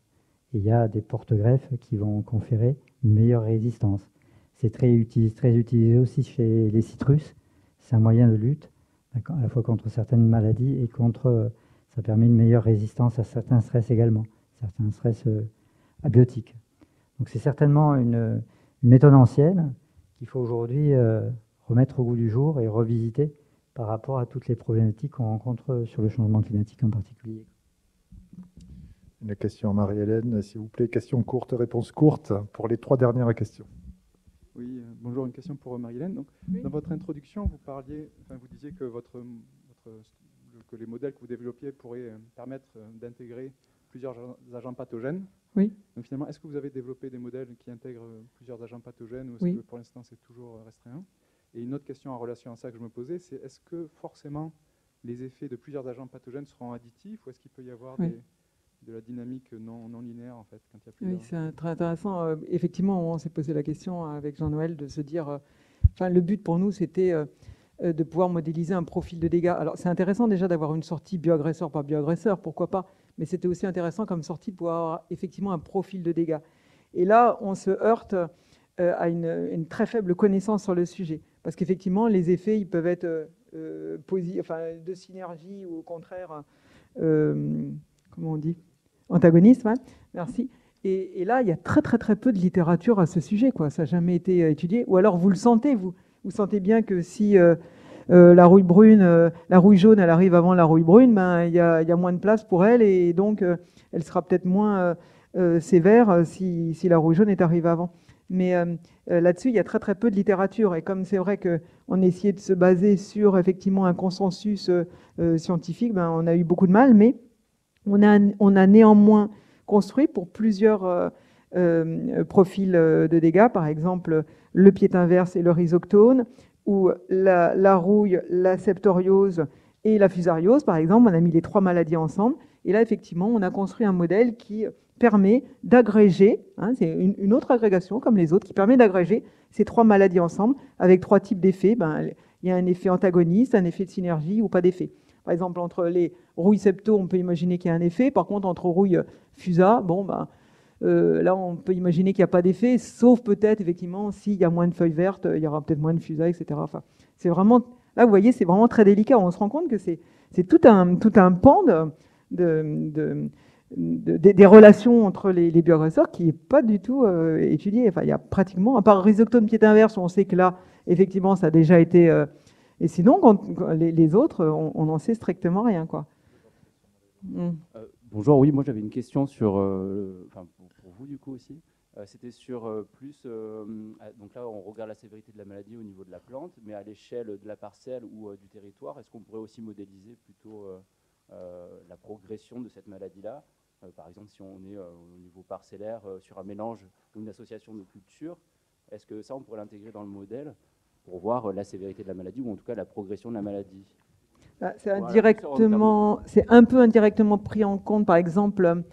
Speaker 1: Et il y a des porte-greffes qui vont conférer une meilleure résistance. C'est très utilisé aussi chez les citrus. C'est un moyen de lutte, à la fois contre certaines maladies et ça permet une meilleure résistance à certains stress également, certains stress abiotiques. Donc c'est certainement une méthode ancienne qu'il faut aujourd'hui remettre au goût du jour et revisiter par rapport à toutes les problématiques qu'on rencontre sur le changement climatique en particulier.
Speaker 2: Une question à Marie-Hélène, s'il vous plaît. Question courte, réponse courte pour les 3 dernières questions.
Speaker 10: Oui, bonjour, une question pour Marie-Hélène. Donc, oui. Dans votre introduction, vous disiez que, que les modèles que vous développiez pourraient permettre d'intégrer plusieurs agents pathogènes.
Speaker 6: Oui.
Speaker 10: Donc finalement, est-ce que vous avez développé des modèles qui intègrent plusieurs agents pathogènes ou est-ce que pour l'instant c'est toujours restreint? Et une autre question en relation à ça que je me posais, c'est est-ce que forcément les effets de plusieurs agents pathogènes seront additifs ou est-ce qu'il peut y avoir de la dynamique non linéaire en fait quand il y a plusieurs...
Speaker 6: Oui, c'est très intéressant. Effectivement, on s'est posé la question avec Jean-Noël de se dire, le but pour nous c'était de pouvoir modéliser un profil de dégâts. Alors c'est intéressant déjà d'avoir une sortie bioagresseur par bioagresseur, pourquoi pas, mais c'était aussi intéressant comme sortie de pouvoir avoir effectivement un profil de dégâts. Et là, on se heurte à une très faible connaissance sur le sujet, parce qu'effectivement, les effets, ils peuvent être de synergie ou au contraire, comment on dit, antagonistes, ouais, merci. Et là, il y a très peu de littérature à ce sujet, quoi. Ça n'a jamais été étudié. Ou alors, vous le sentez, vous sentez bien que si la rouille jaune, elle arrive avant la rouille brune, il y a moins de place pour elle et donc elle sera peut-être moins sévère si la rouille jaune est arrivée avant. Mais là-dessus, il y a très peu de littérature. Et comme c'est vrai qu'on essayait de se baser sur effectivement un consensus scientifique, on a eu beaucoup de mal, mais on a néanmoins construit pour plusieurs profils de dégâts, par exemple le pied inverse et le rhizoctone, ou la rouille, la septoriose et la fusariose, par exemple. On a mis les 3 maladies ensemble. Et là, effectivement, on a construit un modèle qui permet d'agréger, c'est une autre agrégation comme les autres, qui permet d'agréger ces 3 maladies ensemble avec 3 types d'effets. Il y a un effet antagoniste, un effet de synergie ou pas d'effet. Par exemple, entre les rouilles septo, on peut imaginer qu'il y a un effet. Par contre, entre rouille fusa, là, on peut imaginer qu'il n'y a pas d'effet, sauf peut-être, effectivement, s'il y a moins de feuilles vertes, il y aura peut-être moins de fusa, etc. Enfin, c'est vraiment, là, vous voyez, c'est vraiment très délicat. On se rend compte que c'est tout un pan des relations entre les bioagresseurs qui n'est pas du tout étudié. Enfin, il y a pratiquement, à part rhizoctone pied inverse, on sait que là, effectivement, ça a déjà été... et sinon, les autres, on n'en sait strictement rien, quoi.
Speaker 11: Bonjour, oui, moi j'avais une question sur, pour vous du coup aussi, c'était sur donc là on regarde la sévérité de la maladie au niveau de la plante, mais à l'échelle de la parcelle ou du territoire, est-ce qu'on pourrait aussi modéliser plutôt la progression de cette maladie-là? Par exemple, si on est au niveau parcellaire sur un mélange ou une association de cultures, est-ce que ça on pourrait l'intégrer dans le modèle pour voir la sévérité de la maladie ou en tout cas la progression de la maladie?
Speaker 6: C'est un peu indirectement pris en compte. Par exemple,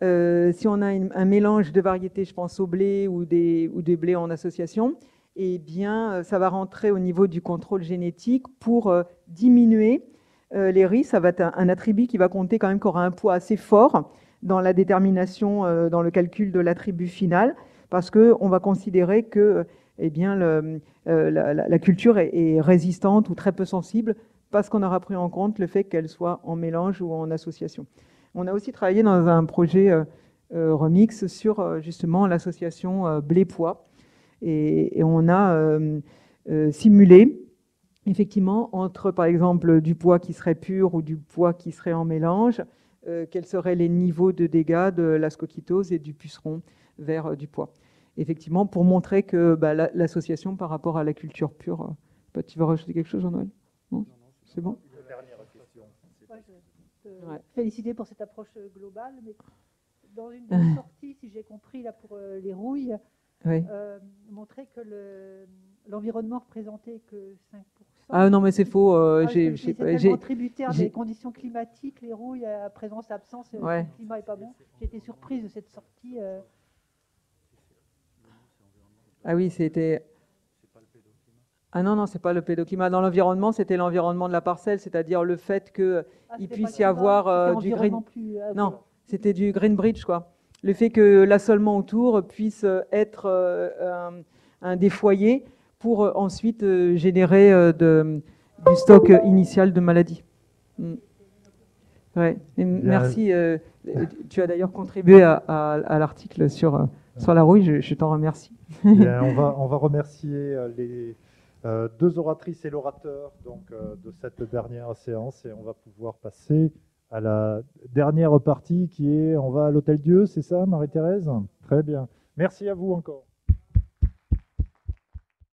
Speaker 6: si on a un mélange de variétés, je pense au blé ou des blés en association, eh bien, ça va rentrer au niveau du contrôle génétique pour diminuer les risques. Ça va être un attribut qui va compter quand même, qui aura un poids assez fort dans la détermination, dans le calcul de l'attribut final, parce qu'on va considérer que la culture est résistante ou très peu sensible, parce qu'on aura pris en compte le fait qu'elle soit en mélange ou en association. On a aussi travaillé dans un projet remix sur justement l'association blé-pois. Et on a simulé effectivement entre, par exemple, du pois qui serait pur ou du pois qui serait en mélange, quels seraient les niveaux de dégâts de l'ascoquitose et du puceron vers du pois. Effectivement, pour montrer que l'association par rapport à la culture pure... tu veux rajouter quelque chose, Jean-Noël? Non. C'est bon?
Speaker 12: Féliciter pour cette approche globale, mais dans une des sorties, si j'ai compris, là pour les rouilles, montrer que l'environnement représentait que 5%.
Speaker 6: Ah non, mais c'est faux.
Speaker 12: C'est tellement tributaire des conditions climatiques, les rouilles à présence-absence, le climat n'est pas bon. J'ai été surprise de cette sortie.
Speaker 6: Ah oui, c'était... Ah non, non, c'est pas le pédoclimat. Dans l'environnement, c'était l'environnement de la parcelle, c'est-à-dire le fait qu'il puisse y avoir du green... Non, c'était du green bridge, quoi. Le fait que l'assolement autour puisse être des foyers pour ensuite générer du stock initial de maladies. Ouais. Et merci. Tu as d'ailleurs contribué à l'article sur la rouille, je t'en remercie.
Speaker 2: Bien, on va remercier les deux oratrices et l'orateur de cette dernière séance, et on va pouvoir passer à la dernière partie qui est, on va à l'Hôtel Dieu, c'est ça, Marie-Thérèse? Très bien. Merci à vous encore.